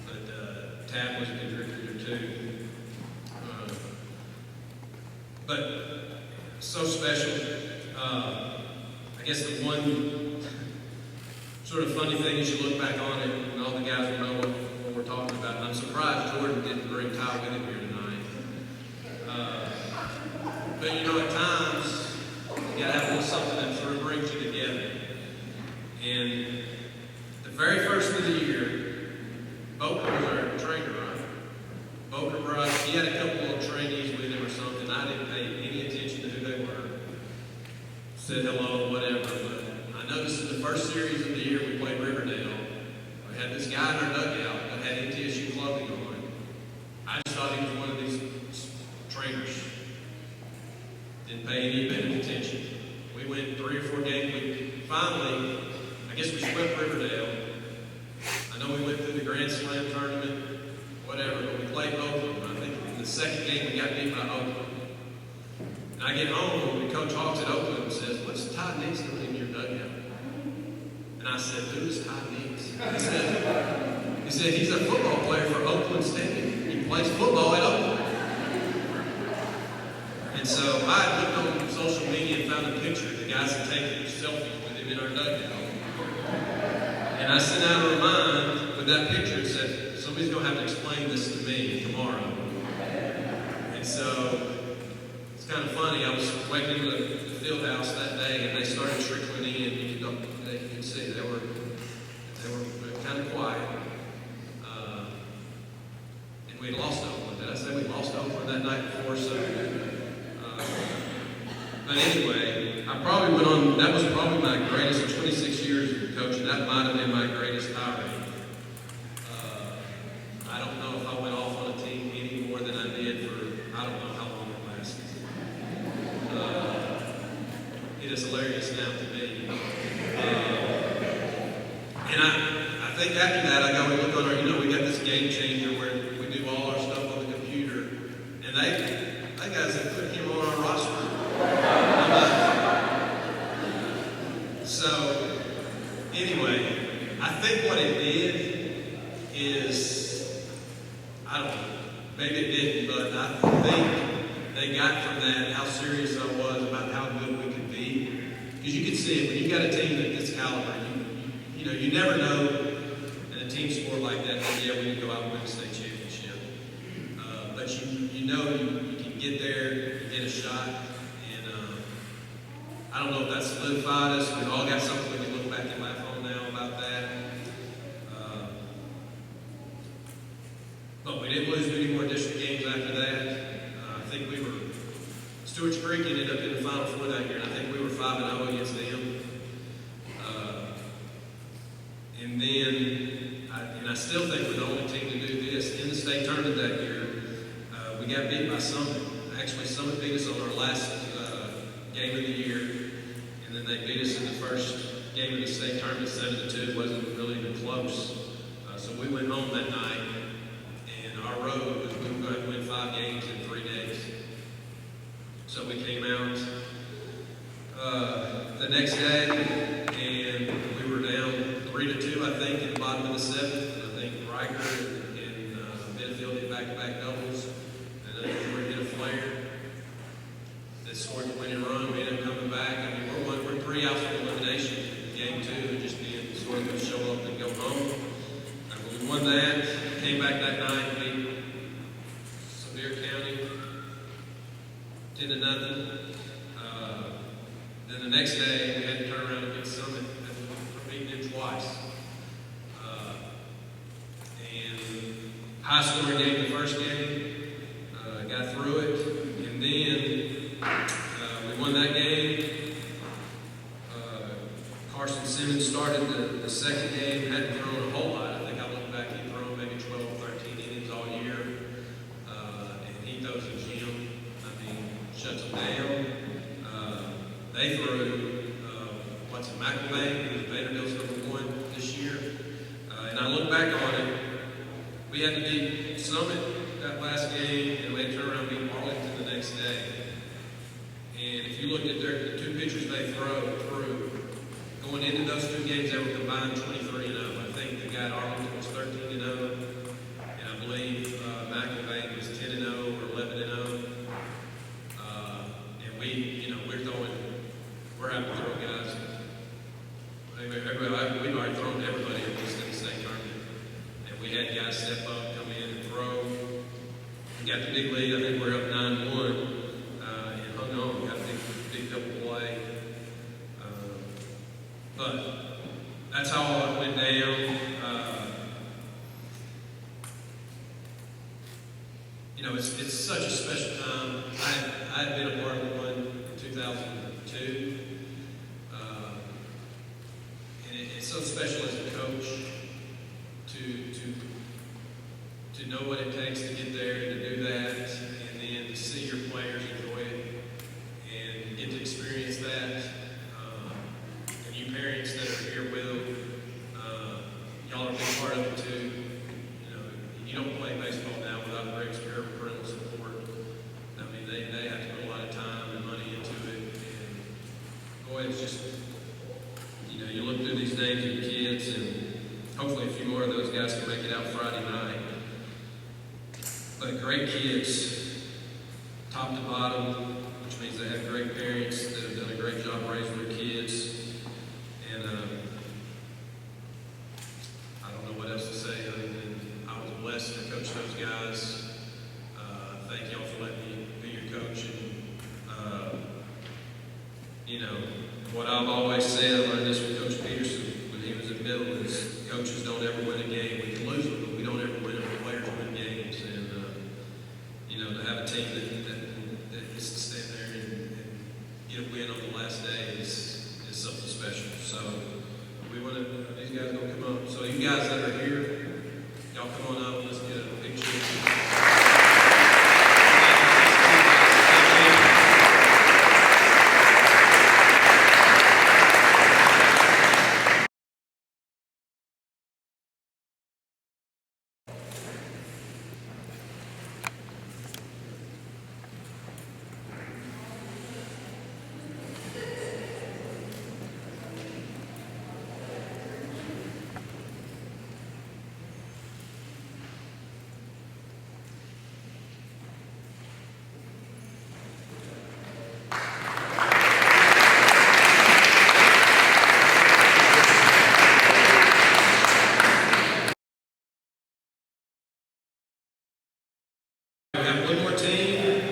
But Tad was a contributor too. But so special. I guess the one sort of funny thing is you look back on it and all the guys will know what we're talking about. And I'm surprised Jordan didn't bring Ty with him here tonight. But at times you gotta have a little something that sort of brings you together. And the very first of the year, Boker was our trainer, right? Boker brought, he had a couple of trainees didn't pay any bit of attention. We went 3 or 4 games. We finally, I guess we swept Riverdale. I know we went through the Grand Slam tournament, whatever, but we played Oakland. I think in the second game we got beat by Oakland. And I get home, and Coach Hawks at Oakland says, "What's Todd Nix doing in your dugout?" And I said, "Who's Todd Nix?" He said, "He's a football player for Oakland State. He plays football at Oakland." And so I looked on social media and found a picture of the guys that taking selfies with him in our dugout. And I sent out a remind with that picture and said, "Somebody's going to have to explain this to me tomorrow." And so it's kind of funny. I was waiting in the field house that day, and they started trickling in. You can see they were kind of quiet. And we lost Oakland. Did I say we lost Oakland that night before? So, but anyway, I probably went on. That was probably my greatest. 26 years of coaching. That might have been my greatest tirade. I don't know if I went off on a team any more than I did for I don't know how long it lasted. It is hilarious now to me. And I think after that I go and look on our, we got this game changer where we do all our stuff on the computer. And they guys have put him on our roster. So anyway, I think what it did is, I don't know, maybe it didn't, but I think they got from that how serious I was about how good we could be. Because you can see it, when you got a team at this caliber, you never know in a team sport like that, yeah, we can go out and win a state championship. But you know you can get there, get a shot, and I don't know if that solidified us. We've all got something we can look back and laugh on now about that. But we didn't lose many more district games after that. I think we were, Stewart's Creek ended up in the Final Four that year, and I think we were 5-0 against them. And then, I still think we're the only team to do this. In the state tournament that year, we got beat by Summit. Actually, Summit beat us on our last game of the year, and then they beat us in the first game of the state tournament 7-2. Wasn't really even close. So we went home that night, and our road was we were going to win 5 games in 3 days. So we came out the next day, and we were down 3-2, I think, in the bottom of the 7th. I think Riker and Midfield hit back-to-back doubles, and then Jordan hit a flare that scored the winning run. We ended up coming back. I mean, we're 3 outs from elimination in game 2, and just being sort of show up and go home. But we won that, came back that night, beat Sevier County 10-0. Then the next day, we had to turn around and beat Summit. We're beating them twice. And high scoring game the first game, got through it. And then we won that game. Carson Simmons started the second game, hadn't thrown a whole lot. I think I looked back, he'd thrown maybe 12 or 13 innings all year. And he throws a gem. I mean, shuts them down. They threw, McElvain, who was Vanderbilt's #1 this year. And I look back on it, we had to beat Summit that last game, and we had to turn around and beat Arlington the next day. And if you looked at the 2 pitchers they threw, going into those 2 games, they were combined 23-0. I think the guy at Arlington was 13-0, and I believe McElvain was 10-0 or 11-0. And we're having to throw guys. We've already thrown everybody at least in the state tournament. And we had guys step up, come in and throw. We got the big lead. I think we're up 9-1 and hung on. We got a big double play. But that's how all it went down. It's such a special time. I had been a part of one in 2002. And it's so special as a coach to know what it takes to get there and to do that, and then to see your players enjoy it. And great kids, top to bottom, which means they have great parents that have done a great job raising their kids. And I don't know what else to say other than I was blessed to coach those guys. Thank y'all for letting me be your coach. And, you know, what I've always said, I learned this from Coach Peterson when he was at middle, is coaches don't ever win a game. We can lose them, but we don't ever win them. Players win games. And, you know, to have a team that gets to stand there and get a win on the last day is something special. So we want to, these guys don't come up. So you guys that are here, y'all come on up. Let's get a picture. We have one more team.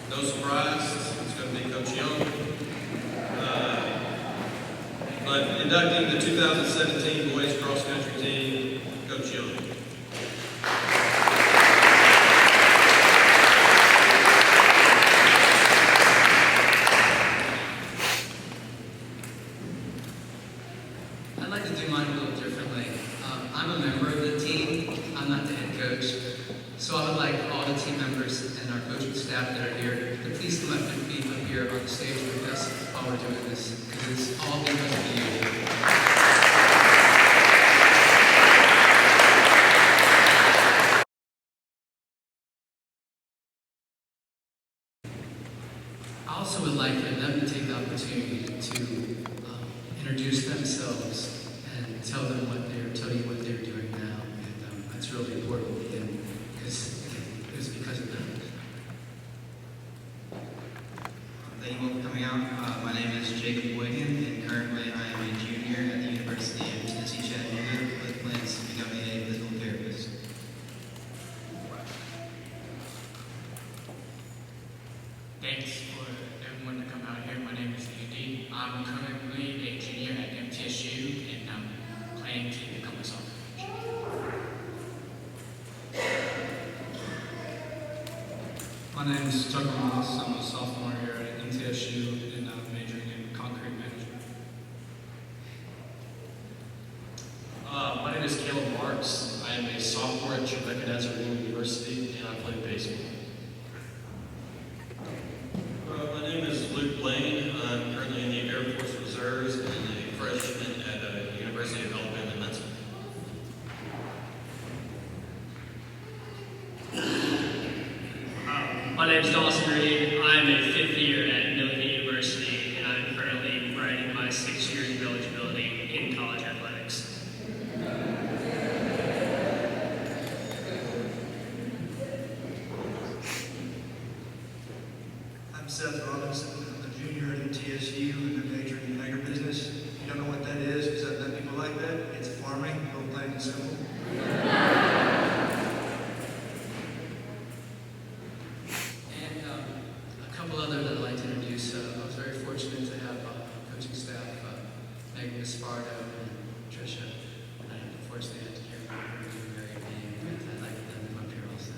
No surprise, it's going to be Coach Young. But inducting the 2017 boys cross country team, Coach Young. I'd like to do mine a little differently. I'm a member of the team. I'm not the head coach. So I would like all the team members and our coaching staff that are here to please come up and be up here on the stage with us while we're doing this, because it's all because of you. I also would like for them to take the opportunity to introduce themselves and tell you what they're doing now, and that's really important because it was because of them. Thank you all for coming out. My name is Jacob Wiggin, and currently I am a junior at the University of Tennessee Chattanooga with plans to become a physical therapist. Thanks for everyone to come out here. My name is Andy. I'm currently a junior at MTSU, and I'm planning to become a sophomore. My name is Tucker Moss. I'm a sophomore here at MTSU, and I'm majoring in concrete management. My name is Caleb Marks. I am a sophomore at Tribeca Nazarene University, and I play baseball. My name is Luke Blaine. I'm currently in the Air Force Reserves and a freshman at the University of Alabama in Mensa. My name is Dawson Reed. I'm a fifth year at Milligan University, and I'm currently writing my 6 years of eligibility in college athletics. I'm Seth Robinson. I'm a junior at MTSU and I'm majoring in agribusiness. If you don't know what that is, because I've met people like that, it's farming, real plain and simple. And a couple other that I'd like to introduce. I was very fortunate to have coaching staff, Megan Espardo and Tricia. And I unfortunately had to hear about her being married, and I'd like them to come up here also.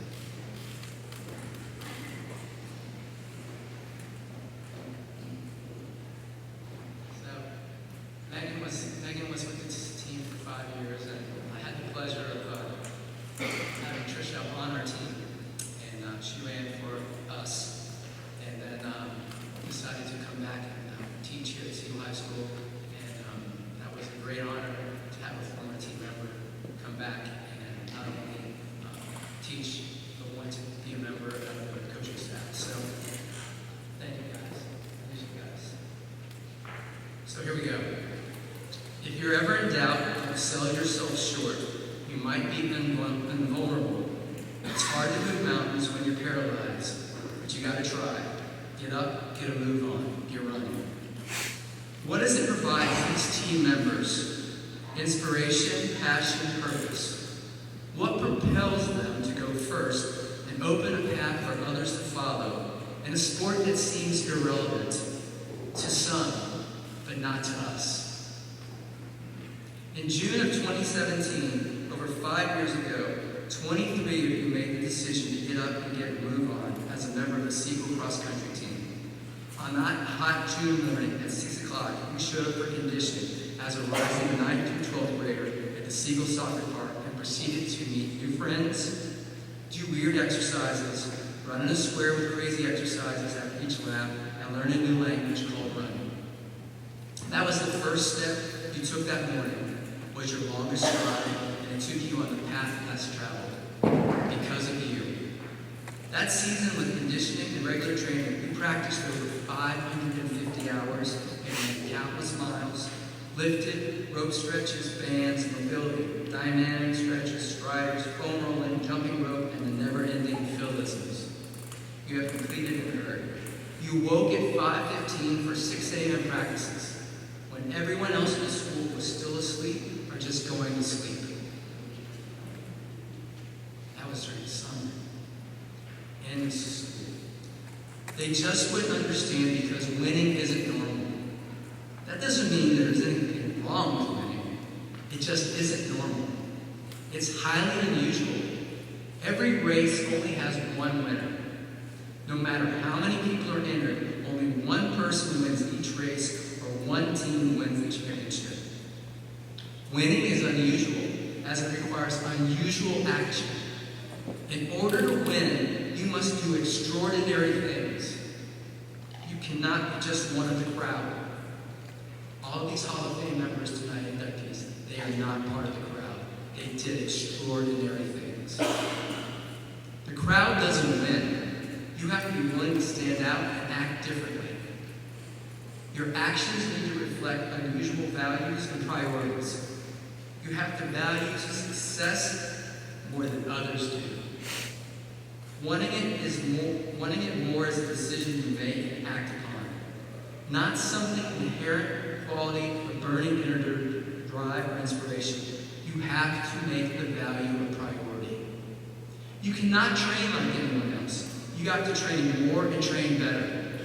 So, Megan was with this team for 5 years, and I had the pleasure of having Tricia on our team, and she ran for us, and then decided to come back and teach here at Siegel High School, and that was a great honor to have a former team member come back and not only teach, but want to be a member of the coaching staff. So, thank you guys. Thank you guys. So here we go. If you're ever in doubt, don't sell yourself short. You might be invulnerable, It's hard to move mountains when you're paralyzed, but you gotta try. Get up, get a move on, get running. What does it provide for its team members? Inspiration, passion, purpose. What propels them to go first and open a path for others to follow in a sport that seems irrelevant to some, but not to us? In June of 2017, over 5 years ago, 23 of you made the decision to get up and get a move on as a member of the Seagull cross-country team. On that hot June morning at 6 o'clock, you showed up for conditioning as a rising 9th through 12th grader at the Seagull Soccer Park and proceeded to meet new friends, do weird exercises, run in a square with crazy exercises after each lap, and learn a new language called running. That was the first step you took that morning, was your longest stride, and it took you on the path less traveled because of you. That season with conditioning and regular training, we practiced over 550 hours and ran countless miles, lifted, rope stretches, bands, mobility, dynamic stretches, striders, foam rolling, jumping rope, and the never-ending philisms. You have completed and heard. You woke at 5:15 for 6 a.m. practices, when everyone else in the school was still asleep or just going to sleep. That was during the summer. In school. They just wouldn't understand because winning isn't normal. That doesn't mean there's anything wrong with winning. It just isn't normal. It's highly unusual. Every race only has one winner. No matter how many people are entered, only one person wins each race or one team wins the championship. Winning is unusual as it requires unusual action. In order to win, you must do extraordinary things. You cannot be just one of the crowd. All of these Hall of Fame members tonight, inductees, they are not part of the crowd. They did extraordinary things. The crowd doesn't win. You have to be willing to stand out and act differently. Your actions need to reflect unusual values and priorities. You have to value success more than others do. Wanting it more is a decision you make and act upon, not something inherent quality or burning inner drive or inspiration. You have to make the value a priority. You cannot train like anyone else. You have to train more and train better.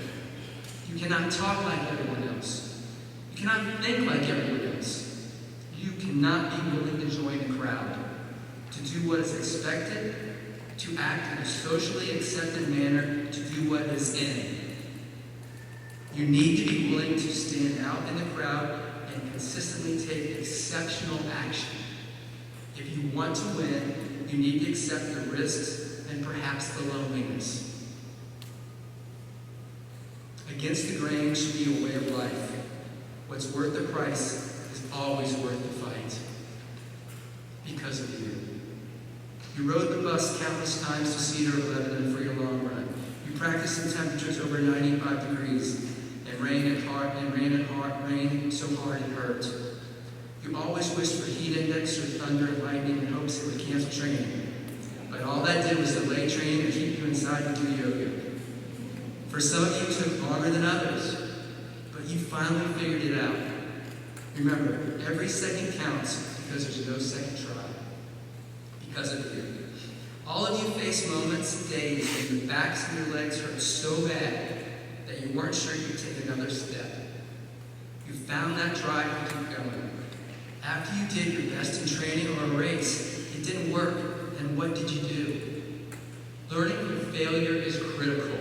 You cannot talk like everyone else. You cannot think like everyone else. You cannot be willing to join the crowd, to do what is expected, to act in a socially accepted manner, to do what is in. You need to be willing to stand out in the crowd and consistently take exceptional action. If you want to win, you need to accept the risks and perhaps the loneliness. Against the grain should be a way of life. What's worth the price is always worth the fight. Because of you. You rode the bus countless times to Cedar, Lebanon for your long run. You practiced in temperatures over 95 degrees and rain so hard it hurt. You always wished for heat index or thunder and lightning in hopes it would cancel training. But all that did was delay training and keep you inside to do yoga. For some of you, it took longer than others, but you finally figured it out. Remember, every second counts because there's no second try. Because of you. All of you face moments, days, when your backs and your legs hurt so bad that you weren't sure you'd take another step. You found that drive to keep going. After you did your best in training or a race, it didn't work, and what did you do? Learning from failure is critical.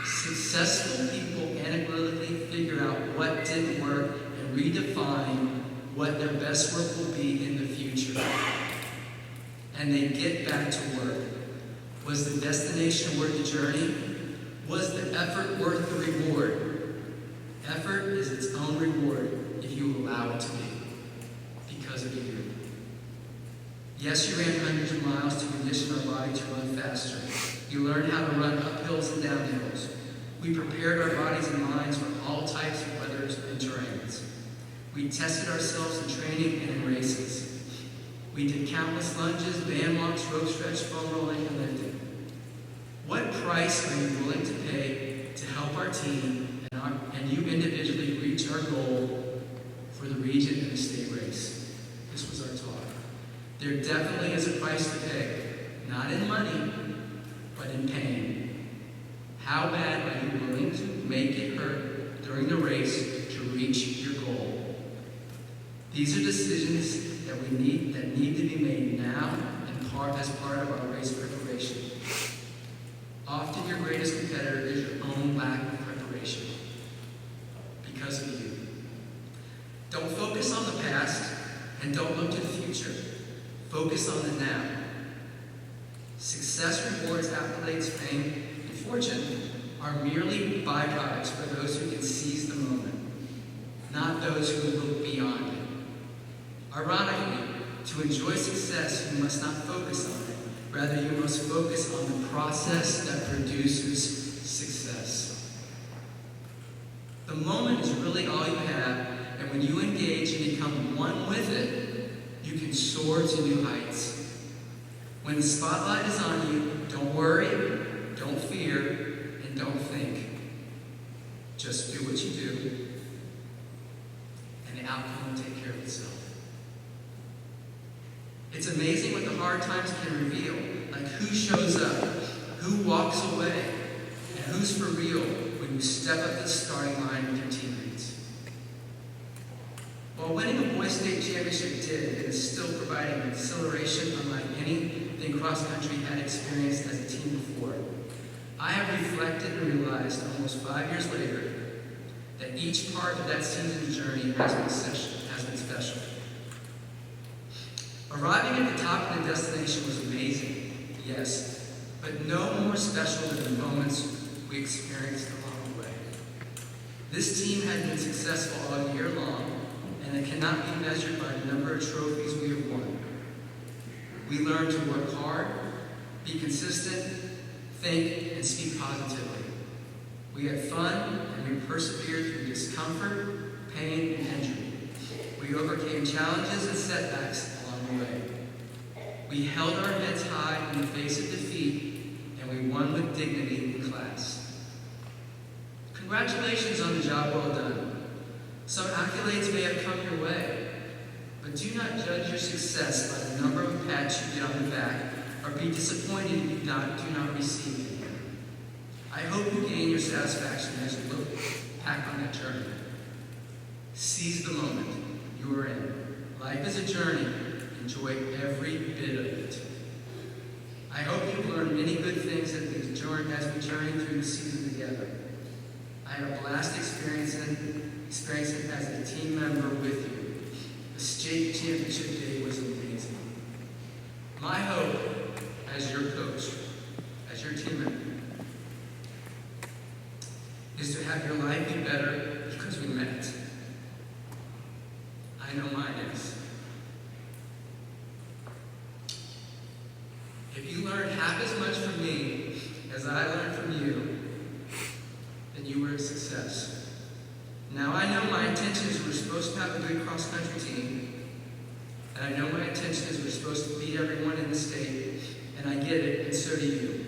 Successful people analytically figure out what didn't work and redefine what their best work will be in the future. And they get back to work. Was the destination worth the journey? Was the effort worth the reward? Effort is its own reward if you allow it to be, because of you. Yes, you ran hundreds of miles to condition our body to run faster. You learned how to run uphills and downhills. We prepared our bodies and minds for all types of weathers and terrains. We tested ourselves in training and in races. We did countless lunges, band walks, rope stretch, foam rolling, and lifting. What price are you willing to pay to help our team and you individually reach our goal for the region and the state race? This was our talk. There definitely is a price to pay, not in money, but in pain. How bad are you willing to make it hurt during the race to reach your goal? These are decisions that need to be made now and as part of our race preparation. Often your greatest competitor is your own lack of preparation because of you. Don't focus on the past and don't look to the future. Focus on the now. Success, rewards, accolades, fame, and fortune are merely byproducts for those who can seize the moment, not those who look beyond it. Ironically, to enjoy success, you must not focus on it. Rather, you must focus on the process that produces success. The moment is really all you have, and when you engage and become one with it, you can soar to new heights. When the spotlight is on you, don't worry, don't fear, and don't think. Just do what you do, and the outcome will take care of itself. It's amazing what the hard times can reveal, like who shows up, who walks away, and who's for real when you step up to the starting line with your teammates. While winning a boys' state championship did and is still providing an exhilaration unlike anything cross-country had experienced as a team before, I have reflected and realized almost 5 years later that each part of that season's journey has been special. Arriving at the top of the destination was amazing, yes, but no more special than the moments we experienced along the way. This team has been successful all year long, and it cannot be measured by the number of trophies we have won. We learned to work hard, be consistent, think, and speak positively. We had fun, and we persevered through discomfort, pain, and injury. We overcame challenges and setbacks along the way. We held our heads high in the face of defeat, and we won with dignity in class. Congratulations on the job well done. Some accolades may have come your way, but do not judge your success by the number of pats you get on the back, or be disappointed if you do not receive it. I hope you gain your satisfaction as you look back on that journey. Seize the moment you are in. Life is a journey. Enjoy every bit of it. I hope you've learned many good things as we journey through the season together. I had a blast experiencing as a team member with you. The state championship day was amazing. My hope as your coach, as your team member, is to have your life be better because we met. I know mine is. If you learned half as much from me as I learned from you, then you were a success. Now I know my intention is we're supposed to have a good cross-country team, and I know my intention is we're supposed to beat everyone in the state, and I get it, and so do you.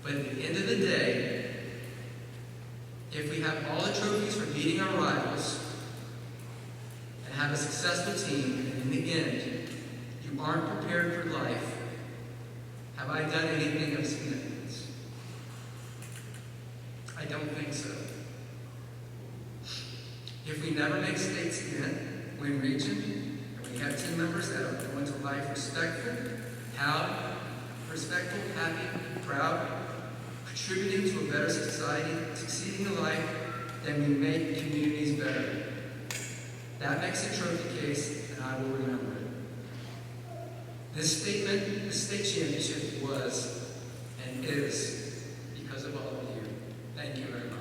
But at the end of the day, if we have all the trophies for beating our rivals and have a successful team, and in the end, you aren't prepared for life, have I done anything of significance? I don't think so. If we never make states again, win region, and we have team members that are going to life respectful, happy, proud, contributing to a better society, succeeding in life, then we make communities better. That makes a trophy case, and I will remember it. This state championship was and is because of all of you. Thank you very much.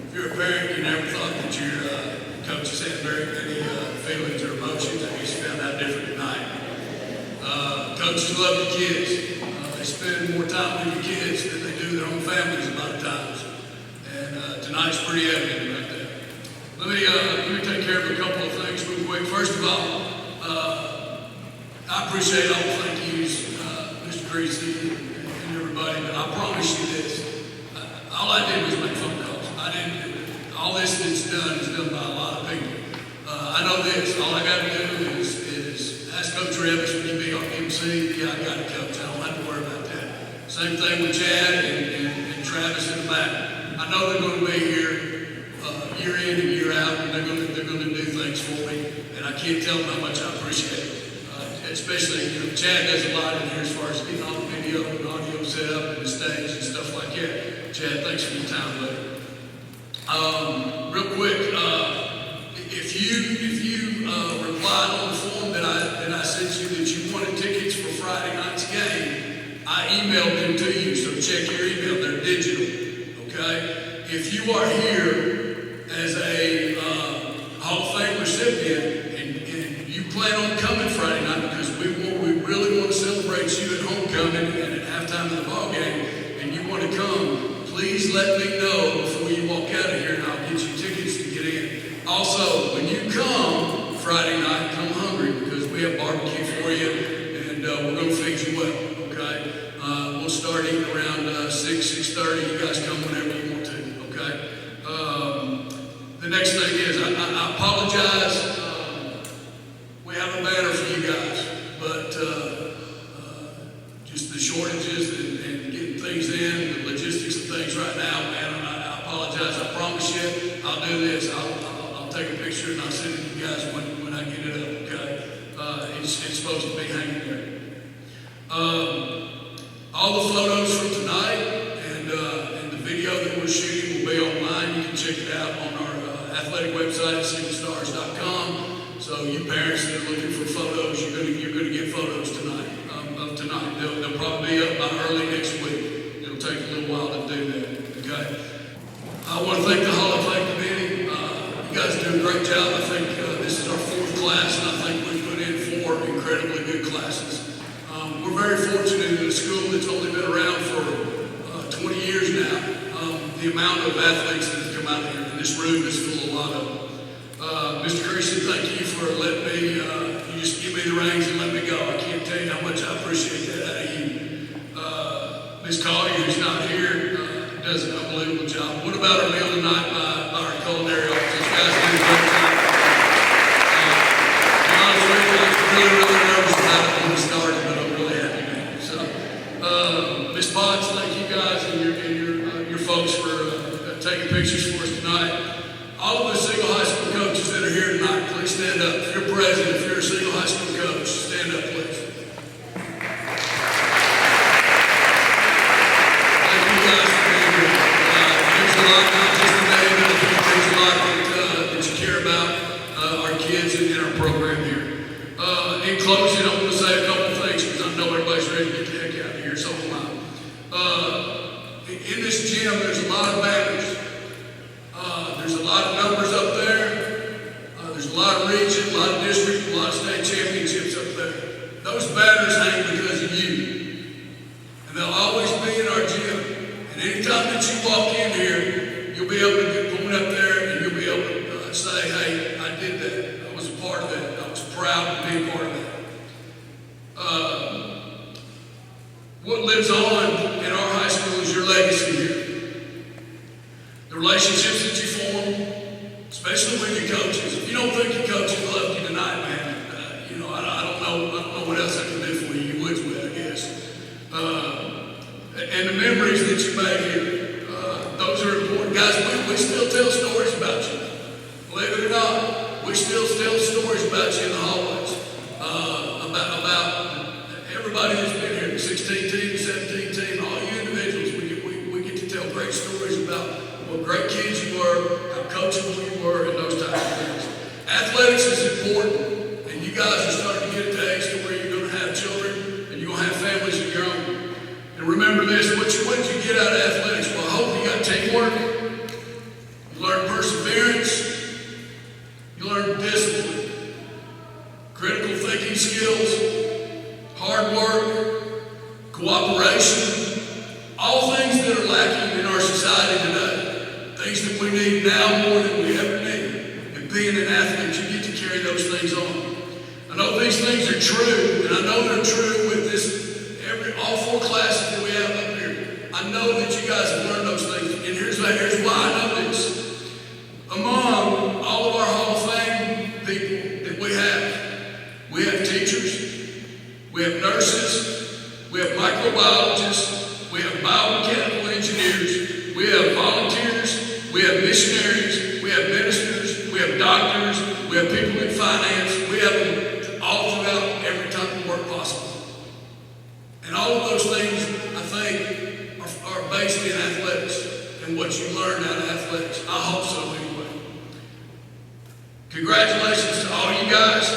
If you're a parent, you never thought that your coach is Coaches love your kids. They spend more time with your kids than they do their own families a lot of times. And tonight's pretty evident right there. Let me take care of a couple of things real quick. First of all, I appreciate all the thank yous, Mr. Creasy and everybody, but I promise you this. All I did was make phone calls. All this that's done is done by a lot of people. I know this. All I got to do is ask Coach Revis, will you be on MC? Yeah, I got it, Coach. I don't have to worry about that. Same thing with Chad and Travis in the back. I know they're going to be here year in and year out, and they're going to do things for me, and I can't tell them how much I appreciate it. Especially, Chad does a lot in here as far as getting all the video and audio set up and the stage and stuff like that. Chad, thanks for your time, buddy. Real quick, if you replied on the form that I sent you that you wanted tickets for Friday night's game, I emailed them to you, so check your email. They're digital, okay? If you are here as a Hall of Fame recipient and you plan on coming Friday night because we really want to celebrate you at homecoming and at halftime of the ball game, and you want to come, please let me know before you walk out of here, and I'll get you tickets to get in. Also, when you come Friday night, come hungry because we have barbecue for you, and we're going to feed you well, okay? We'll start eating around 6:30. You guys come whenever you want to, okay? The next thing is, I apologize. We have a banner for you guys, but just the shortages and getting things in, the logistics of things right now, man, I apologize. I promise you, I'll do this. I'll take a picture and I'll send it to you guys when I get it up, okay? It's supposed to be hanging there. All the photos from tonight and the video that we're shooting will be online. You can check it out on our athletic website at singlestars.com. So you parents that are looking for photos, you're going to get photos tonight of tonight. They'll probably be up by early next week. It'll take a little while to do that. Okay. I want to thank the Hall of Fame committee. You guys do a great job. I think this is our 4th class, and I think we've put in 4 incredibly good classes. We're very fortunate in a school that's only been around for 20 years now. The amount of athletes that have come out here, and this room is full of a lot of them. Mr. Creasy, thank you for letting me, you just give me the reins and let me go. I can't tell you how much I appreciate that out of you. Ms. Collier, who's not here, does an unbelievable job. What about our meal tonight by our culinary office? These guys do a great job. Honestly, I was really nervous about it when we started, but I'm really happy now. So, Ms. Potts, thank you guys and your folks for taking pictures for us tonight. All of the Siegel High School coaches that are here tonight, please stand up. If you're president, if you're a Siegel High School coach, stand up, please. Thank you guys for being here. There's a lot, not just today, but I think there's a lot that you care about our kids and in our program here. In closing, I want to say a couple of things because I know everybody's ready to get the heck out of here, so am I. In this gym, there's a lot of banners. There's a lot of numbers up there. There's a lot of region, a lot of district, a lot of state championships up there. Those banners hang because of you. And they'll always be in our gym. And anytime that you walk in here, you'll be able to point up there and you'll be able to say, hey, I did that. I was a part of that. I was proud to be a part of that. What lives on in our high school is your legacy here. The relationships that you form, especially with your coaches. If you don't think your coaches loved you tonight, man, I don't know what else I can do for you. You would, I guess. And the memories that you made here, those are important. Guys, we still tell stories about you. Believe it or not, we still tell stories about you in the hallways. About everybody that's been here, the 16 team, the 17 team, all you individuals, we get to tell great stories about what great kids you were, how coachable you were, and those types of things. Athletics is important, and you guys are starting to get to the age to where you're going to have children, and you're going to have families of your own. And remember this, what did you get out of athletics? Well, I hope you got teamwork, you learned perseverance, you learned discipline. hard work, cooperation, all things that are lacking in our society today, things that we need now more than we ever need. And being an athlete, you get to carry those things on. I know these things are true, and I know they're true with all 4 classes that we have up here. I know that you guys have learned those things, and here's why I know this. Among all of our Hall of Fame people that we have teachers, we have nurses, we have microbiologists, we have biomechanical engineers, we have volunteers, we have missionaries, we have ministers, we have doctors, we have people in finance, we have them all throughout every type of work possible. And all of those things, I think, are based in athletics and what you learn out of athletics. I hope so anyway. Congratulations to all you guys.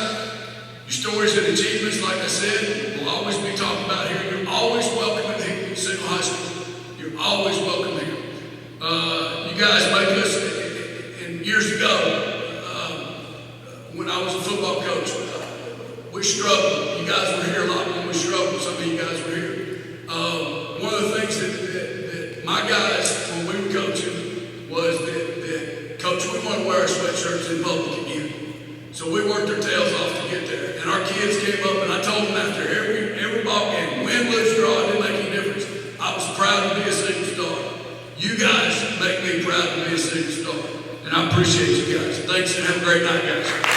Your stories and achievements, like I said, will always be talked about here. You're always welcome at Hinckley Central High School. You're always welcome here. You guys make us, and years ago, when I was a football coach, we struggled. You guys were here a lot when we struggled. Some of you guys were here. One of the things that my guys, when we were coaching, was that Coach, we want to wear our sweatshirts in public again. So we worked our tails off to get there. And our kids came up, and I told them after every ball game, win, lose, draw, it didn't make any difference. I was proud to be a single star. You guys make me proud to be a single star. And I appreciate you guys. Thanks, and have a great night, guys.